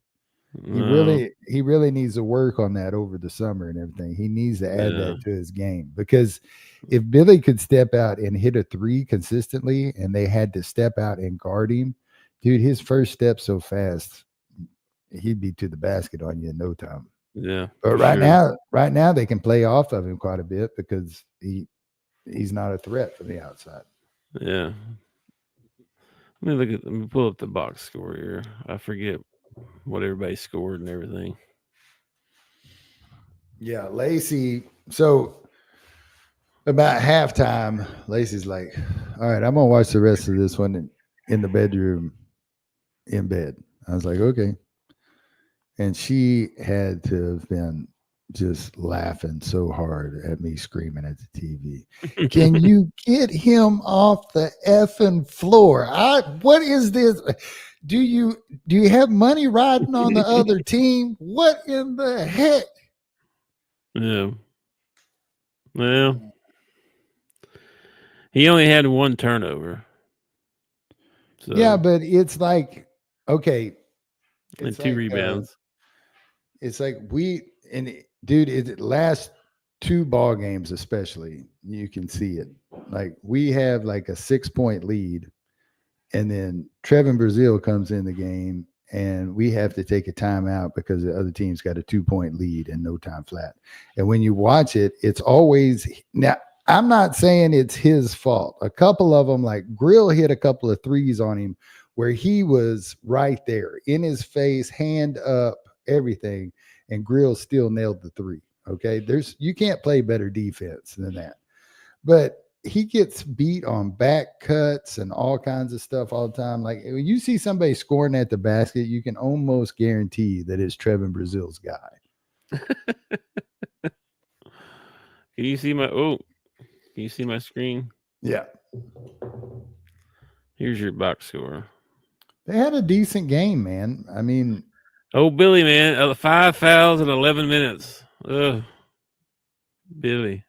He really needs to work on that over the summer and everything. He needs to add that to his game, because if Billy could step out and hit a three consistently and they had to step out and guard him, dude, his first step so fast, he'd be to the basket on you in no time. Yeah. But right now they can play off of him quite a bit because he's not a threat from the outside. Yeah. Let me pull up the box score here. I forget what everybody scored and everything. Yeah, Lacey. So about halftime, Lacey's like, all right, I'm going to watch the rest of this one in the bedroom in bed. I was like, okay. And she had to have been just laughing so hard at me screaming at the TV. Can you get him off the effing floor? What is this? Do you have money riding on the other team? What in the heck? Yeah. Well, he only had one turnover. So. Yeah, but it's like, okay. And two rebounds. It's like dude, last two ball games especially, you can see it. Like we have like a 6-point lead, and then Trevin Brazil comes in the game, and we have to take a timeout because the other team's got a 2-point lead and no time flat. And when you watch it, it's always now. I'm not saying it's his fault. A couple of them, like Grill, hit a couple of threes on him where he was right there in his face, hand up, everything, and Grill still nailed the three. Okay, you can't play better defense than that. But he gets beat on back cuts and all kinds of stuff all the time. Like when you see somebody scoring at the basket, you can almost guarantee that it's Trevin Brazil's guy. Can you see my screen? Yeah. Here's your box score. They had a decent game, man. I mean, Billy, man, 5 fouls in 11 minutes. Ugh. Billy.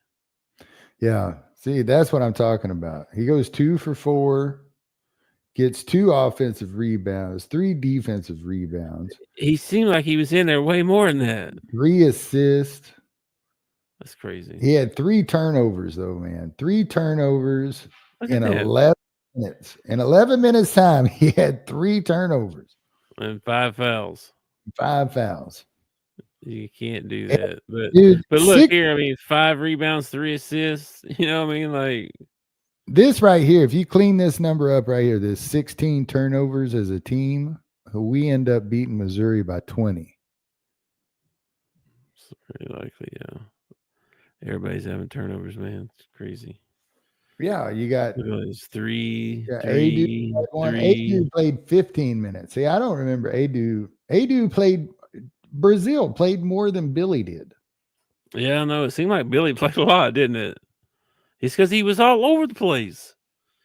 Yeah. See, that's what I'm talking about. He goes 2 for 4, gets 2 offensive rebounds, 3 defensive rebounds. He seemed like he was in there way more than that. 3 assists. That's crazy. He had 3 turnovers, though, man. 3 turnovers in 11 minutes. In 11 minutes time, he had 3 turnovers. And 5 fouls. 5 fouls. You can't do that. But look here, I mean, 5 rebounds, 3 assists. You know what I mean? Like this right here, if you clean this number up right here, there's 16 turnovers as a team. We end up beating Missouri by 20. It's pretty likely, yeah. Everybody's having turnovers, man. It's crazy. Yeah, you got 3. Adu played 15 minutes. See, I don't remember Adu played. Brazil played more than Billy did. Yeah, no, it seemed like Billy played a lot, didn't it? It's because he was all over the place.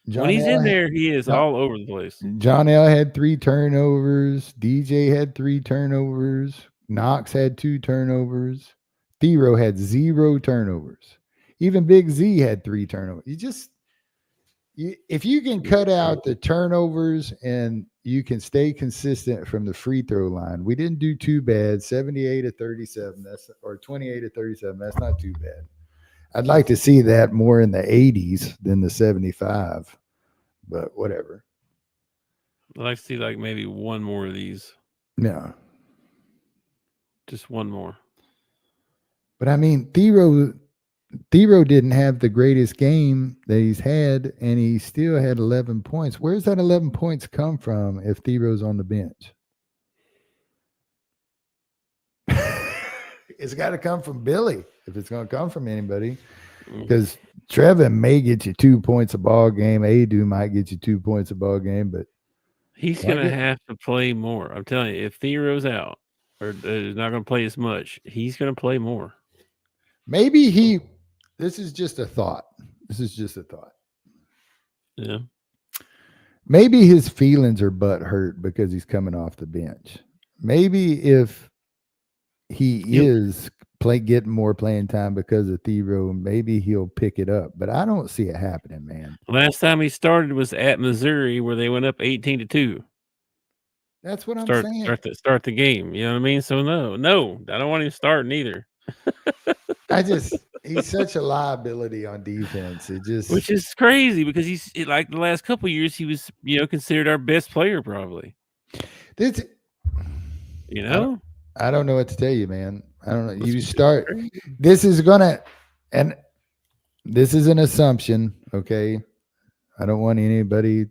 When he's in there, he is all over the place. John L. had 3 turnovers. DJ had 3 turnovers. Knox had 2 turnovers. Thero had 0 turnovers. Even Big Z had 3 turnovers. If you can cut out the turnovers and you can stay consistent from the free throw line, we didn't do too bad. 78-37, or 28-37. That's not too bad. I'd like to see that more in the 80s than the 75, but whatever. I'd like to see like maybe one more of these. Yeah, just one more. But I mean, Thero didn't have the greatest game that he's had, and he still had 11 points. Where's that 11 points come from if Thero's on the bench? it's got to come from Billy if it's going to come from anybody. Because Trevin may get you 2 points a ball game. Adu might get you 2 points a ball game, but he's going to have to play more. I'm telling you, if Thero's out or is not going to play as much, he's going to play more. Maybe this is just a thought. Yeah. Maybe his feelings are butt hurt because he's coming off the bench. Maybe if he is getting more playing time because of Thero, maybe he'll pick it up. But I don't see it happening, man. Last time he started was at Missouri, where they went up 18-2. That's what I'm saying. Start the game. You know what I mean? So no, I don't want him starting either. He's such a liability on defense. Which is crazy because he's like the last couple of years he was, considered our best player probably. I don't know what to tell you, man. I don't know. You start. This is an assumption, okay? I don't want anybody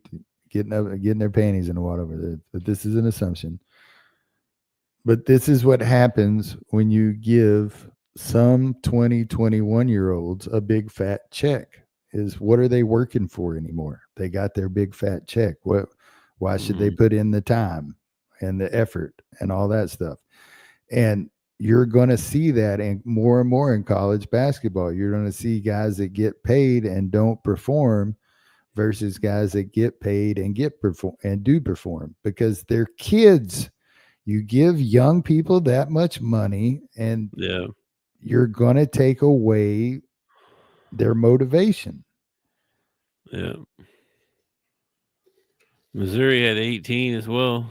getting their panties in the water with it, but this is an assumption. But this is what happens when you give some 20, 21-year-olds a big fat check. Is what are they working for anymore? They got their big fat check. Why should they put in the time and the effort and all that stuff? And you're going to see that and more in college basketball. You're going to see guys that get paid and don't perform versus guys that get paid and do perform because they're kids. You give young people that much money and you're going to take away their motivation. Yeah. Missouri had 18 as well.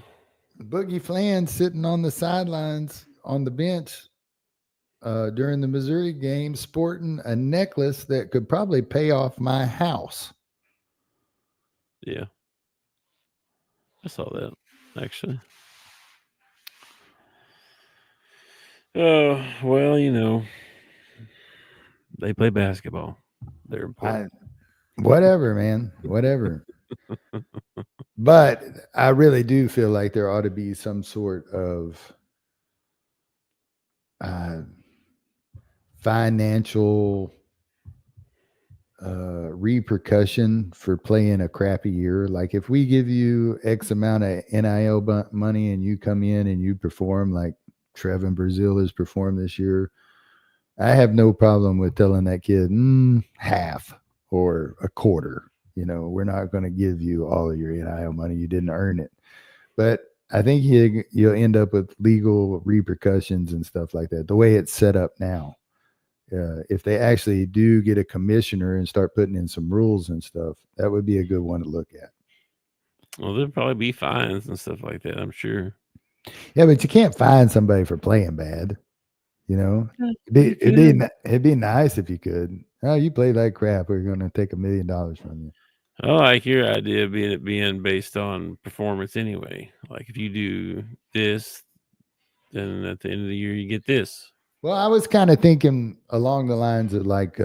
Boogie Flan sitting on the sidelines on the bench during the Missouri game sporting a necklace that could probably pay off my house. Yeah. I saw that, actually. Oh, well, they play basketball. They're important. Whatever, man. Whatever. But I really do feel like there ought to be some sort of financial repercussion for playing a crappy year. Like if we give you X amount of NIL money and you come in and you perform like Trevin Brazil has performed this year, I have no problem with telling that kid half or a quarter. We're not going to give you all of your NIL money. You didn't earn it. But I think you'll end up with legal repercussions and stuff like that. The way it's set up now, if they actually do get a commissioner and start putting in some rules and stuff, that would be a good one to look at. Well, there'll probably be fines and stuff like that, I'm sure. Yeah, but you can't fine somebody for playing bad. It'd be nice if you could. Oh, you played like crap. We're going to take $1 million from you. I like your idea of it being based on performance anyway. Like if you do this, then at the end of the year you get this. Well, I was kind of thinking along the lines of like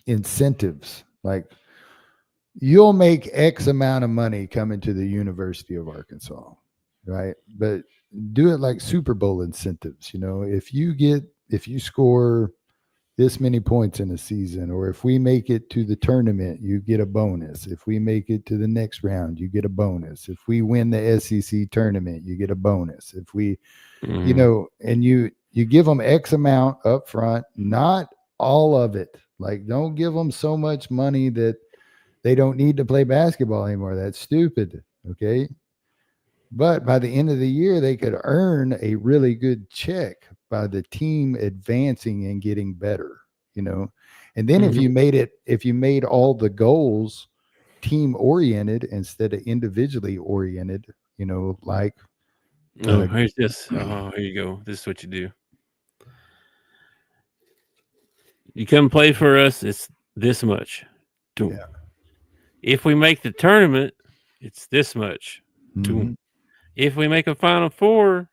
incentives. Like you'll make X amount of money coming to the University of Arkansas, right? But do it like Super Bowl incentives. If you score this many points in a season, or if we make it to the tournament, you get a bonus. If we make it to the next round, you get a bonus. If we win the SEC tournament, you get a bonus. If we, and you give them X amount up front, not all of it. Like don't give them so much money that they don't need to play basketball anymore. That's stupid. Okay. But by the end of the year, they could earn a really good check by the team advancing and getting better, and then if you made all the goals team oriented instead of individually oriented, like here's this. Oh, here you go. This is what you do. You come play for us, it's this much. Yeah. If we make the tournament, it's this much. Mm-hmm. If we make a Final Four,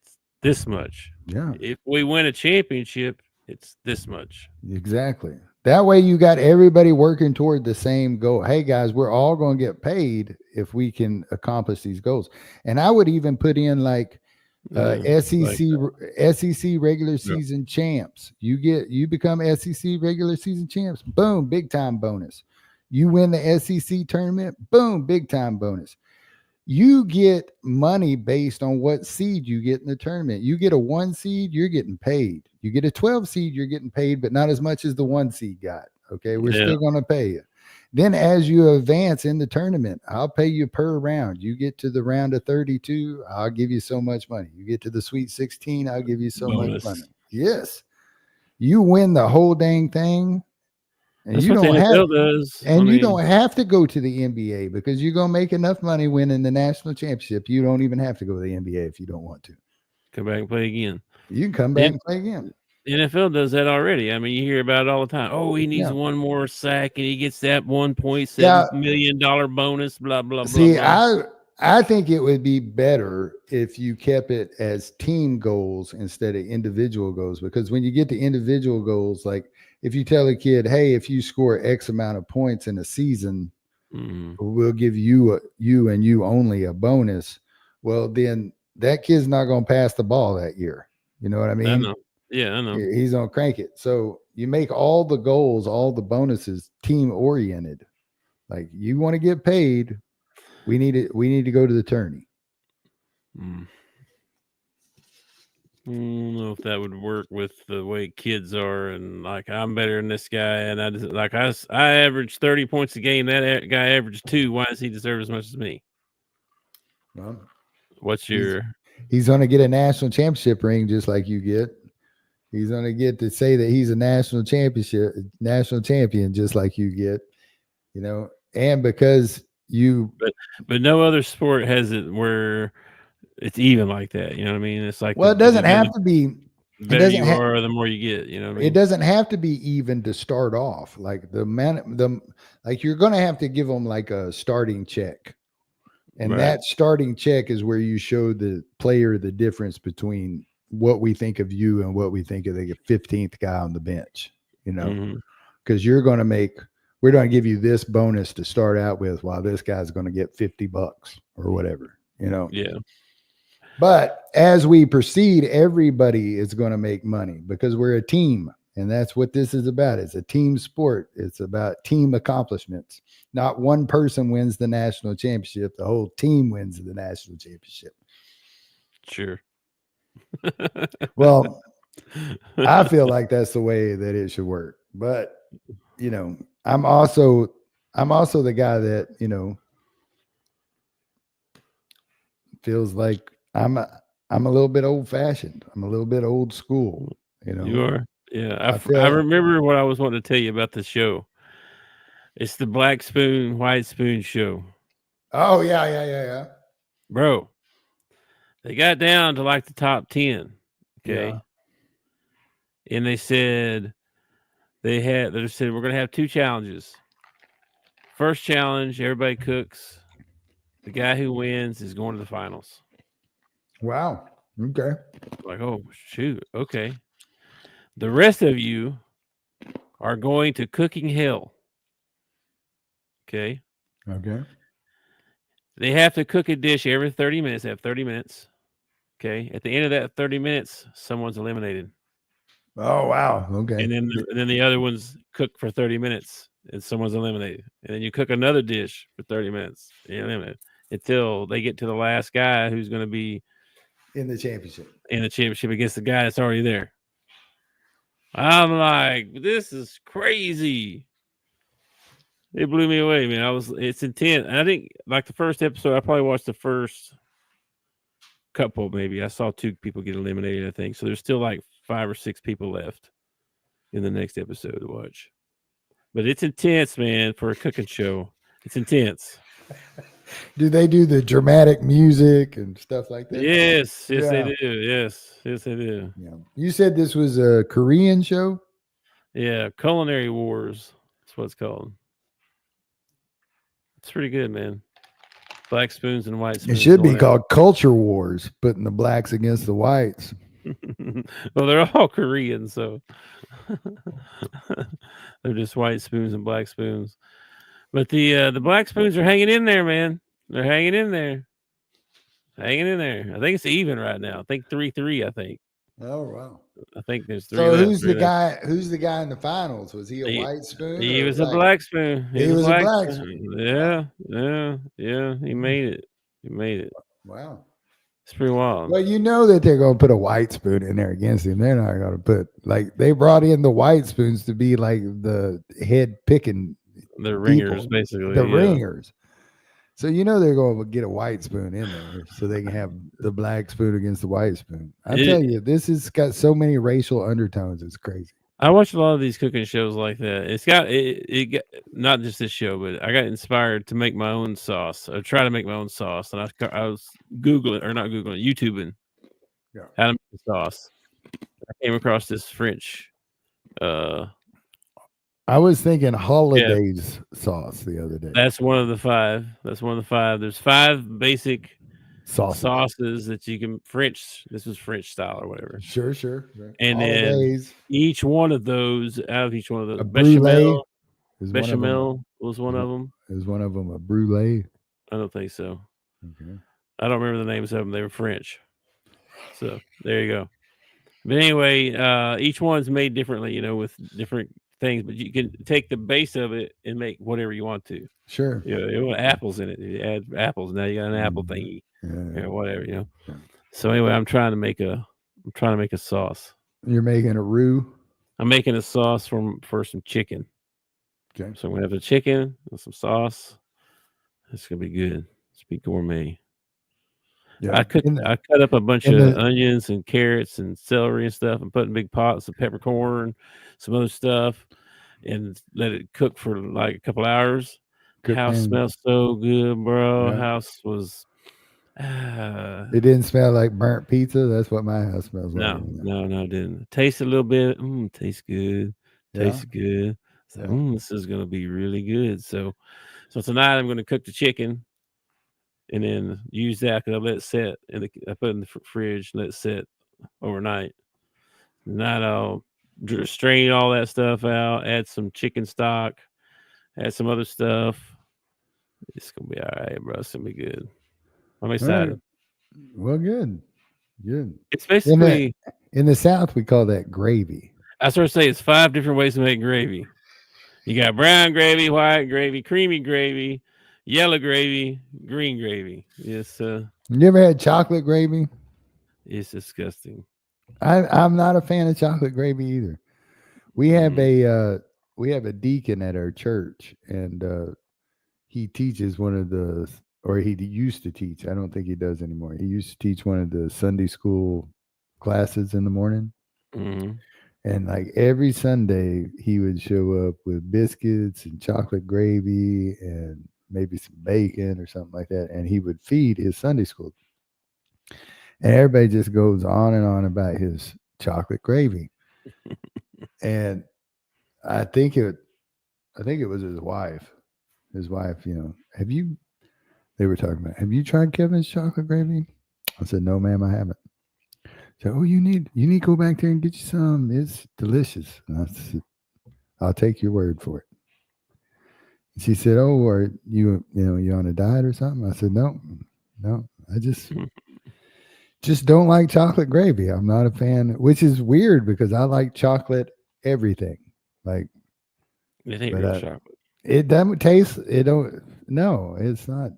it's this much. Yeah. If we win a championship, it's this much. Exactly. That way you got everybody working toward the same goal. Hey, guys, we're all going to get paid if we can accomplish these goals. And I would even put in like SEC regular season champs. You become SEC regular season champs. Boom, big time bonus. You win the SEC tournament. Boom, big time bonus. You get money based on what seed you get in the tournament. You get a 1 seed, you're getting paid. You get a 12 seed, you're getting paid, but not as much as the 1 seed got. Okay, we're still going to pay you. Then as you advance in the tournament, I'll pay you per round. You get to the round of 32, I'll give you so much money. You get to the Sweet 16, I'll give you so much money. Yes. You win the whole dang thing. And that's you don't have to go to the NBA because you're going to make enough money winning the national championship. You don't even have to go to the NBA if you don't want to. Come back and play again. You can come back and play again. The NFL does that already. I mean, you hear about it all the time. Oh, he needs one more sack and he gets that $1.7 million bonus, blah, blah, See, blah. I think it would be better if you kept it as team goals instead of individual goals, because when you get to individual goals, like if you tell a kid, hey, if you score X amount of points in a season, we'll give you and you only a bonus. Well, then that kid's not going to pass the ball that year. You know what I mean? I know. Yeah, I know. He's going to crank it. So you make all the goals, all the bonuses team oriented. Like you want to get paid. We need to go to the tourney. I don't know if that would work with the way kids are, and like I'm better than this guy, and I average 30 points a game. That guy averaged 2. Why does he deserve as much as me? Well, he's going to get a national championship ring just like you get. He's going to get to say that he's a national champion just like you get. You know, and because but no other sport has it where it's even like that. You know what I mean? It's like, well, it doesn't have to be. The better you are, the more you get. You know what I mean? It doesn't have to be even to start off. Like like you're going to have to give them like a starting check, and that starting check is where you show the player the difference between what we think of you and what we think of the 15th guy on the bench. You know, because we're going to give you this bonus to start out with, while this guy's going to get $50 or whatever, you know? Yeah. But as we proceed, everybody is going to make money because we're a team. And that's what this is about. It's a team sport. It's about team accomplishments. Not one person wins the national championship. The whole team wins the national championship. Sure. Well, I feel like that's the way that it should work. But, you know, I'm also the guy that, you know, feels like I'm a little bit old fashioned. I'm a little bit old school, you know. You are. Yeah. I remember what I was wanting to tell you about the show. It's the Black Spoon, White Spoon show. Oh, yeah. Bro, they got down to like the top 10. Okay. Yeah. And they said we're going to have 2 challenges. First challenge, everybody cooks. The guy who wins is going to the finals. Wow. Okay. Like, oh, shoot. Okay. The rest of you are going to cooking hell. Okay. Okay. They have to cook a dish every 30 minutes. They have 30 minutes. Okay. At the end of that 30 minutes, someone's eliminated. Oh, wow. Okay. And then the other ones cook for 30 minutes and someone's eliminated. And then you cook another dish for 30 minutes. Until they get to the last guy who's going to be in the championship against the guy that's already there. I'm like, this is crazy. It blew me away, man. It's intense. I think like the first episode, I probably watched the first couple, maybe. I saw 2 people get eliminated, I think. So there's still like 5 or 6 people left in the next episode to watch. But it's intense, man, for a cooking show. It's intense. Do they do the dramatic music and stuff like that? Yes, they do. Yes, they do. Yeah. You said this was a Korean show? Yeah, Culinary Wars. That's what it's called. It's pretty good, man. Black spoons and white spoons. It should be called Culture Wars, putting the blacks against the whites. Well, they're all Korean, so they're just white spoons and black spoons. But the black spoons are hanging in there, man. They're hanging in there. hanging in there. I think it's even right now. I think 3-3. I think. Oh wow. I think there's 3 So left. who's the guy? Who's the guy in the finals? Was he a white spoon? He was a black spoon. He was a black spoon. Yeah. He made it. Wow. It's pretty wild. Well, you know that they're going to put a white spoon in there against him. They're not going to put they brought in the white spoons to be like the head picking. The ringers, basically. The ringers. So you know they're going to get a white spoon in there so they can have the black spoon against the white spoon. I tell you, this has got so many racial undertones. It's crazy. I watch a lot of these cooking shows like that. It's got it not just this show, but I got inspired to make my own sauce. I try to make my own sauce, and I was YouTubing how to make a sauce. I came across this French. I was thinking Hollandaise sauce the other day. That's one of the 5. There's 5 basic sauces that you can French. This is French style or whatever. Sure. And then each one of those, bechamel was one of them. Is one of them a brulee? I don't think so. Okay. I don't remember the names of them. They were French. So there you go. But anyway, each one's made differently, with different things, but you can take the base of it and make whatever you want to. Sure. You want apples in it. You add apples. Now you got an apple thingy. Whatever, Yeah. So anyway, I'm trying to make a sauce. You're making a roux? I'm making a sauce for some chicken. Okay. So I'm gonna have the chicken and some sauce. It's gonna be good. It's be gourmet. Yeah. I cut up a bunch of onions and carrots and celery and stuff and put in big pots of peppercorn, some other stuff, and let it cook for like a couple hours. House smells so good, bro. House was it didn't smell like burnt pizza. That's what my house smells like. No, it didn't. Taste a little bit. Tastes good. Tastes good. So this is gonna be really good. So tonight I'm gonna cook the chicken. And then use that because I let it set, and I put it in the fridge, let it sit overnight. Tonight I'll strain all that stuff out, add some chicken stock, add some other stuff. It's gonna be all right, bro. It's gonna be good. I'm excited. Right. Well, good. It's basically in the South we call that gravy. I sort of say it's 5 different ways to make gravy. You got brown gravy, white gravy, creamy gravy, yellow gravy, green gravy. Yes. You ever had chocolate gravy? It's disgusting. I'm not a fan of chocolate gravy either. We have a deacon at our church, and he teaches he used to teach. I don't think he does anymore. He used to teach one of the Sunday school classes in the morning. Mm-hmm. And like every Sunday, he would show up with biscuits and chocolate gravy and maybe some bacon or something like that. And he would feed his Sunday school. And everybody just goes on and on about his chocolate gravy. And I think it was his wife. His wife, they were talking about, have you tried Kevin's chocolate gravy? I said, no, ma'am, I haven't. So, you need to go back there and get you some. It's delicious. And I said, I'll take your word for it. She said, "Oh, are you on a diet or something?" I said, "No, I just don't like chocolate gravy. I'm not a fan," which is weird because I like chocolate everything. Like, it ain't real chocolate. It doesn't taste. It don't. No, it's not.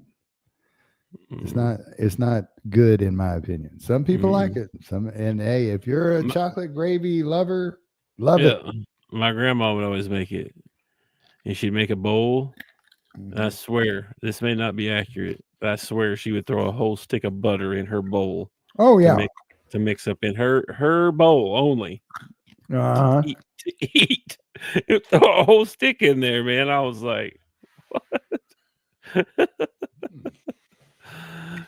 It's not good in my opinion. Some people like it. And hey, if you're a chocolate gravy lover, love it. My grandma would always make it. And she'd make a bowl. And I swear, this may not be accurate, but I swear she would throw a whole stick of butter in her bowl. Oh, yeah. To mix up in her bowl only. Uh-huh. To eat. Throw a whole stick in there, man. I was like, what?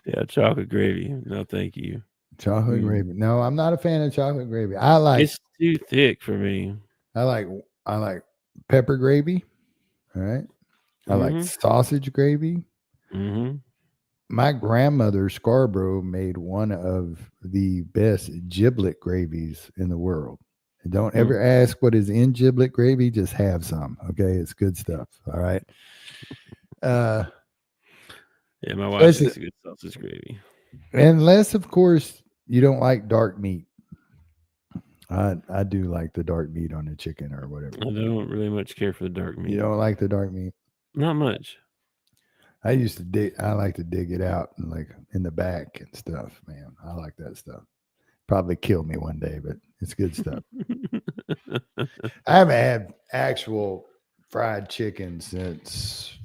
Yeah, chocolate gravy. No, thank you. Chocolate gravy. No, I'm not a fan of chocolate gravy. It's too thick for me. I like pepper gravy. All right. I like sausage gravy. Mm-hmm. My grandmother Scarborough made one of the best giblet gravies in the world. And don't ever ask what is in giblet gravy. Just have some. Okay. It's good stuff. All right. Yeah, my wife makes good sausage gravy. Unless, of course, you don't like dark meat. I do like the dark meat on the chicken or whatever. I don't really much care for the dark meat. You don't like the dark meat? Not much. I like to dig it out and like in the back and stuff, man. I like that stuff. Probably kill me one day, but it's good stuff. I haven't had actual fried chicken since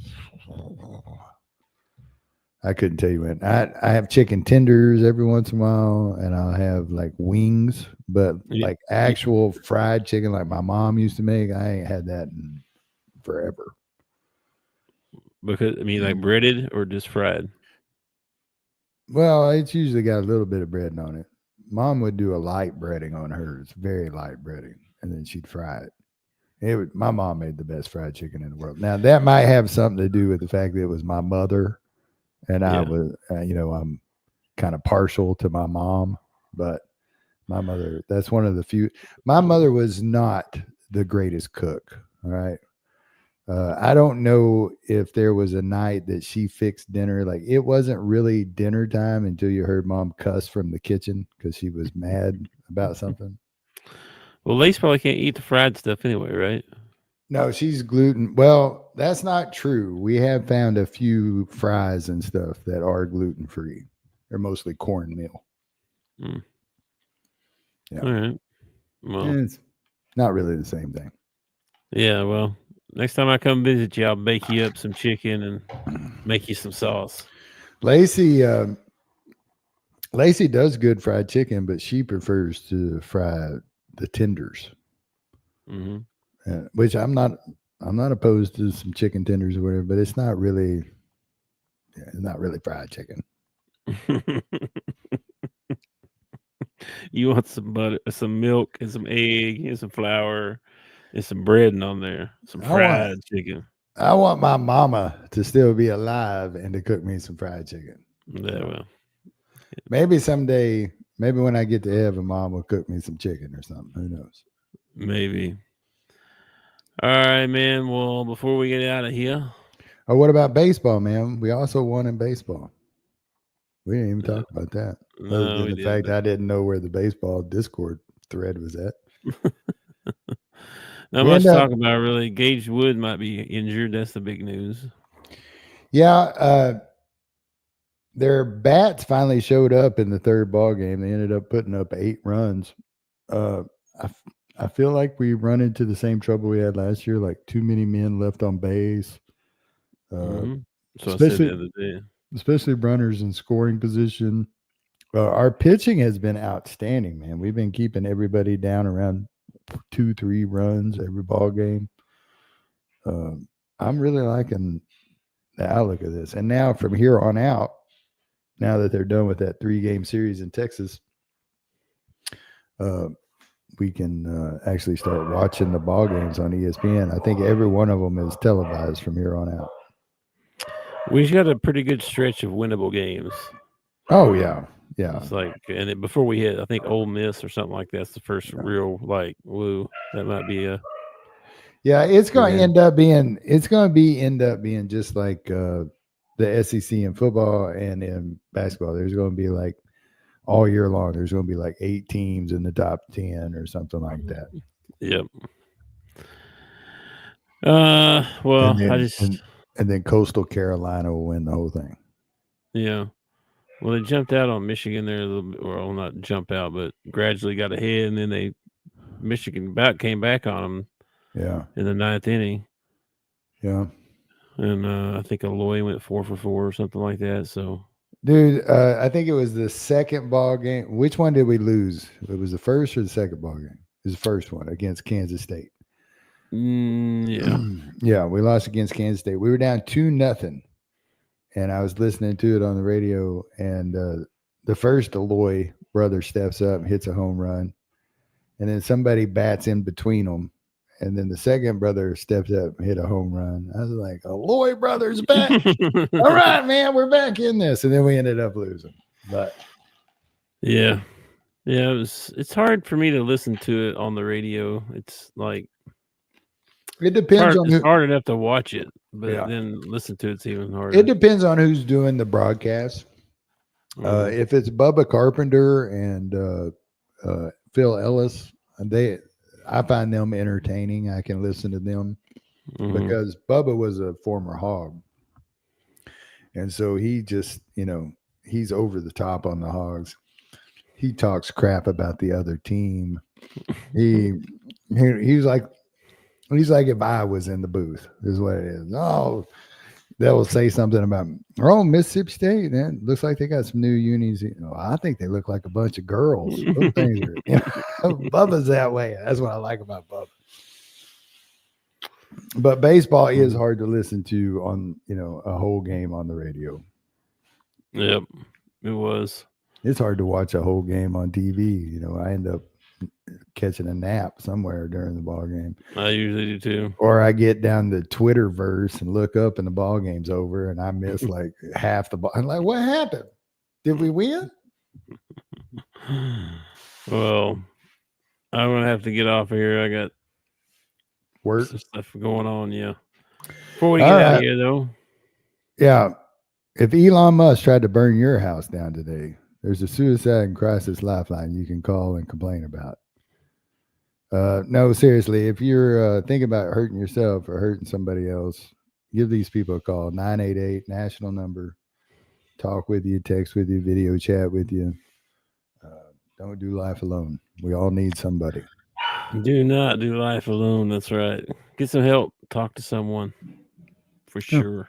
I couldn't tell you when. I have chicken tenders every once in a while, and I'll have like wings, but like actual fried chicken like my mom used to make, I ain't had that in forever. Because like breaded or just fried? Well, it's usually got a little bit of breading on it. Mom would do a light breading on hers, very light breading, and then she'd fry it. My mom made the best fried chicken in the world. Now that might have something to do with the fact that it was my mother, and I was, I'm kind of partial to my mom, but my mother, that's one of the few. My mother was not the greatest cook. All right. I don't know if there was a night that she fixed dinner. Like it wasn't really dinner time until you heard Mom cuss from the kitchen because she was mad about something. Well, Lace probably can't eat the fried stuff anyway, right? No, she's gluten. Well, that's not true. We have found a few fries and stuff that are gluten free. They're mostly cornmeal. Mm. Yeah. All right. Well, it's not really the same thing. Yeah. Well, next time I come visit you, I'll bake you up some chicken and make you some sauce. Lacey does good fried chicken, but she prefers to fry the tenders. Mm-hmm. Which I'm not opposed to some chicken tenders or whatever, but it's not really fried chicken. You want some butter, some milk, and some egg, and some flour, and some breading on there. Some fried chicken. I want my mama to still be alive and to cook me some fried chicken. Yeah, well. Maybe someday, maybe when I get to heaven, Mom will cook me some chicken or something. Who knows? Maybe. All right, man. Well, before we get out of here. Oh, what about baseball, man? We also won in baseball. We didn't even talk about that. No, the fact I didn't know where the baseball Discord thread was at. Not much to talk about, really. Gage Wood might be injured. That's the big news. Yeah. Their bats finally showed up in the third ball game. They ended up putting up 8 runs. I feel like we run into the same trouble we had last year, like too many men left on base. So I said the other day. Especially runners in scoring position. Our pitching has been outstanding, man. We've been keeping everybody down around 2-3 runs every ball game. I'm really liking the outlook of this. And now from here on out, now that they're done with that 3-game series in Texas, we can actually start watching the ball games on ESPN. I think every one of them is televised from here on out. We've got a pretty good stretch of winnable games. Oh, yeah. Yeah. It's like, and before we hit, I think Ole Miss or something like that's the first real, like, woo, that might be a. Yeah, it's going to end up being just like the SEC in football and in basketball. There's going to be like all year long, there's going to be like 8 teams in the top 10 or something like that. Yep. Well, and then Coastal Carolina will win the whole thing. Yeah. Well, they jumped out on Michigan there a little bit, well, not jump out, but gradually got ahead, and then Michigan came back on them. Yeah. In the 9th inning. Yeah. And I think Aloy went 4 for 4 or something like that. So, dude, I think it was the second ball game. Which one did we lose? It was the first or the second ball game? It was the first one against Kansas State. Yeah. Yeah, we lost against Kansas State. We were down 2-0. And I was listening to it on the radio, and the first Aloy brother steps up and hits a home run. And then somebody bats in between them. And then the second brother steps up and hit a home run. I was like, Aloy brothers back. All right, man, we're back in this. And then we ended up losing. But yeah. Yeah, it's hard for me to listen to it on the radio. It's like it depends it's hard enough to watch it, but then listen to it's even harder. It depends on who's doing the broadcast. If it's Bubba Carpenter and Phil Ellis, I find them entertaining. I can listen to them because Bubba was a former Hog. And so he just, he's over the top on the Hogs. He talks crap about the other team. He's like if I was in the booth, is what it is. Oh, they'll say something about, Mississippi State, man, looks like they got some new unis. I think they look like a bunch of girls. Those things are, Bubba's that way. That's what I like about Bubba. But baseball is hard to listen to on, a whole game on the radio. Yep, it was. It's hard to watch a whole game on TV. I end up catching a nap somewhere during the ball game. I usually do too. Or I get down the Twitterverse and look up and the ball game's over and I miss like half the ball. I'm like, what happened? Did we win? Well, I'm going to have to get off of here. I got work some stuff going on. Yeah. Before we get out of here though. Yeah. If Elon Musk tried to burn your house down today, there's a suicide and crisis lifeline you can call and complain about. No, seriously, if you're thinking about hurting yourself or hurting somebody else, give these people a call. 988 national number. Talk with you, text with you, video chat with you. Don't do life alone. We all need somebody. Do not do life alone. That's right. Get some help. Talk to someone for sure.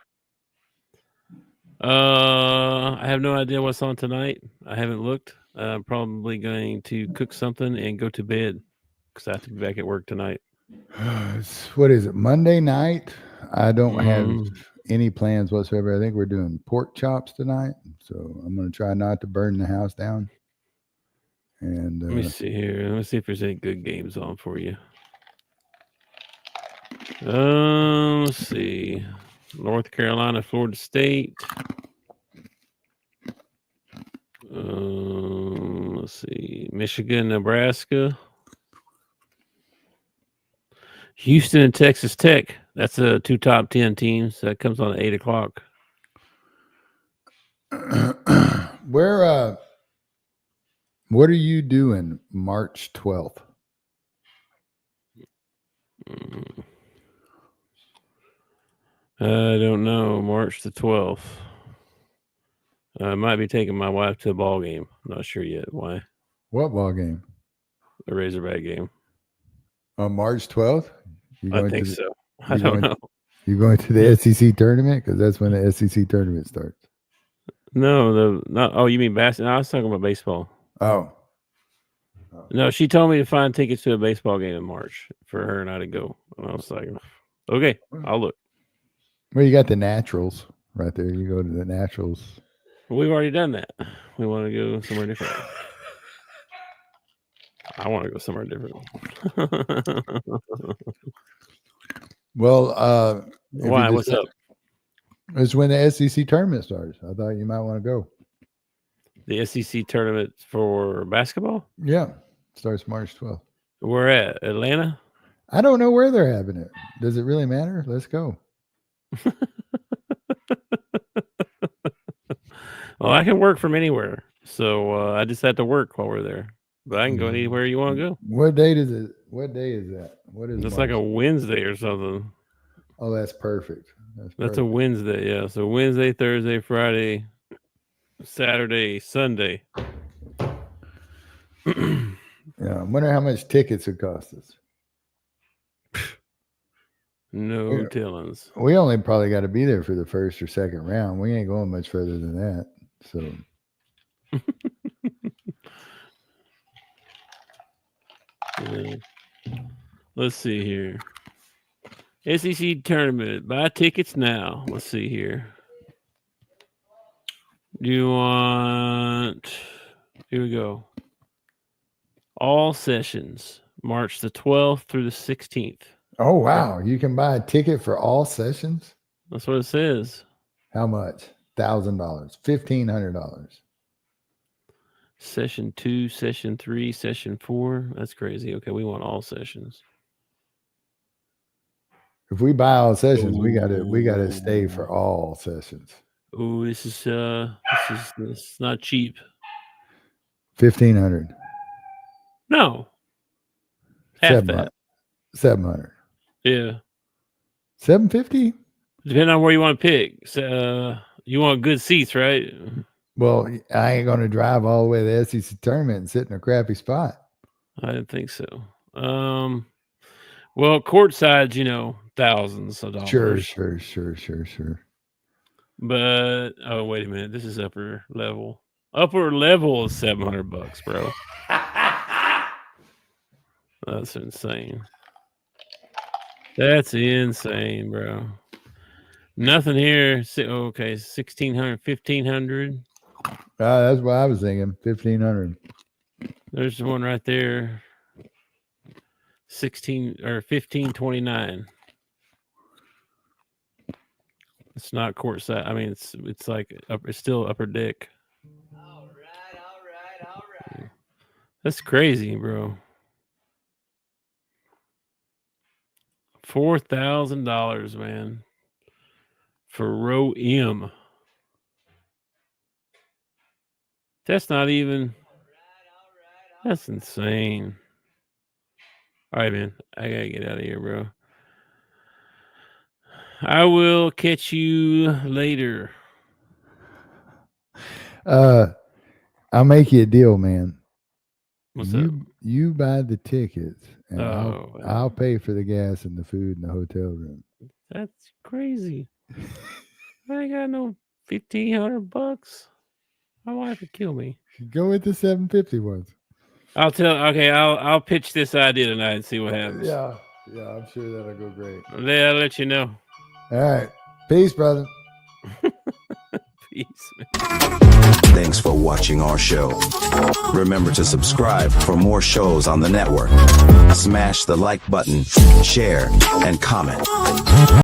I have no idea what's on tonight. I haven't looked. I'm probably going to cook something and go to bed because I have to be back at work tonight. What is it? Monday night? I don't have any plans whatsoever. I think we're doing pork chops tonight. So I'm going to try not to burn the house down. And let me see here. Let me see if there's any good games on for you. Let's see. North Carolina, Florida State. Let's see. Michigan, Nebraska. Houston and Texas Tech. That's two top 10 teams. That comes on at 8 o'clock. What are you doing March 12th? I don't know. March the 12th. I might be taking my wife to a ball game. Not sure yet. Why? What ball game? The Razorback game. On March 12th? I think so. I don't know. You going to the SEC tournament? Because that's when the SEC tournament starts. No, oh, you mean basketball? No, I was talking about baseball. Oh. No, she told me to find tickets to a baseball game in March for her and I to go. And I was like, okay, I'll look. Well, you got the Naturals right there. You go to the Naturals. We've already done that. We want to go somewhere different. I want to go somewhere different. Well, why? What's up? It's when the SEC tournament starts. I thought you might want to go. The SEC tournament for basketball? Yeah. Starts March 12th. Where at? Atlanta? I don't know where they're having it. Does it really matter? Let's go. Well, I can work from anywhere. So I just have to work while we're there. But I can go anywhere you want to go. What day is it? What day is that? What is it's like a Wednesday or something. Oh, that's perfect. That's a Wednesday, yeah. So Wednesday, Thursday, Friday, Saturday, Sunday. Yeah, I wonder how much tickets would cost us. No tellings. We only probably got to be there for the first or second round. We ain't going much further than that. So yeah. Let's see here. SEC tournament. Buy tickets now. Let's see here. Do you want... Here we go. All sessions. March the 12th through the 16th. Oh, wow. You can buy a ticket for all sessions? That's what it says. How much? $1,000. $1,500. Session 2, session 3, session 4. That's crazy. Okay, we want all sessions. If we buy all sessions, we gotta stay for all sessions. Oh, this is not cheap. 1,500. No. Half that. 700. Yeah. 750? Depending on where you want to pick. So, you want good seats, right? Well, I ain't going to drive all the way to the SEC tournament and sit in a crappy spot. I didn't think so. Well, courtside's, thousands of dollars. Sure. But wait a minute, this is upper level. Upper level is $700, bro. That's insane. That's insane, bro. Nothing here. Okay, 1,600, 1,500. That's what I was thinking. 1,500. There's one right there. 1529. It's not courtside. I mean, it's like it's still upper deck. All right. That's crazy, bro. $4,000, man, for row M. That's not even. That's insane. All right, man. I gotta get out of here, bro. I will catch you later. I'll make you a deal, man. What's up? You buy the tickets, and I'll pay for the gas and the food and the hotel room. That's crazy. I ain't got no $1,500. My wife would kill me. Go with the 750 ones. I'll pitch this idea tonight and see what happens. Yeah, I'm sure that'll go great. I'll let you know. All right. Peace, brother. Peace. Thanks for watching our show. Remember to subscribe for more shows on the network. Smash the like button, share, and comment.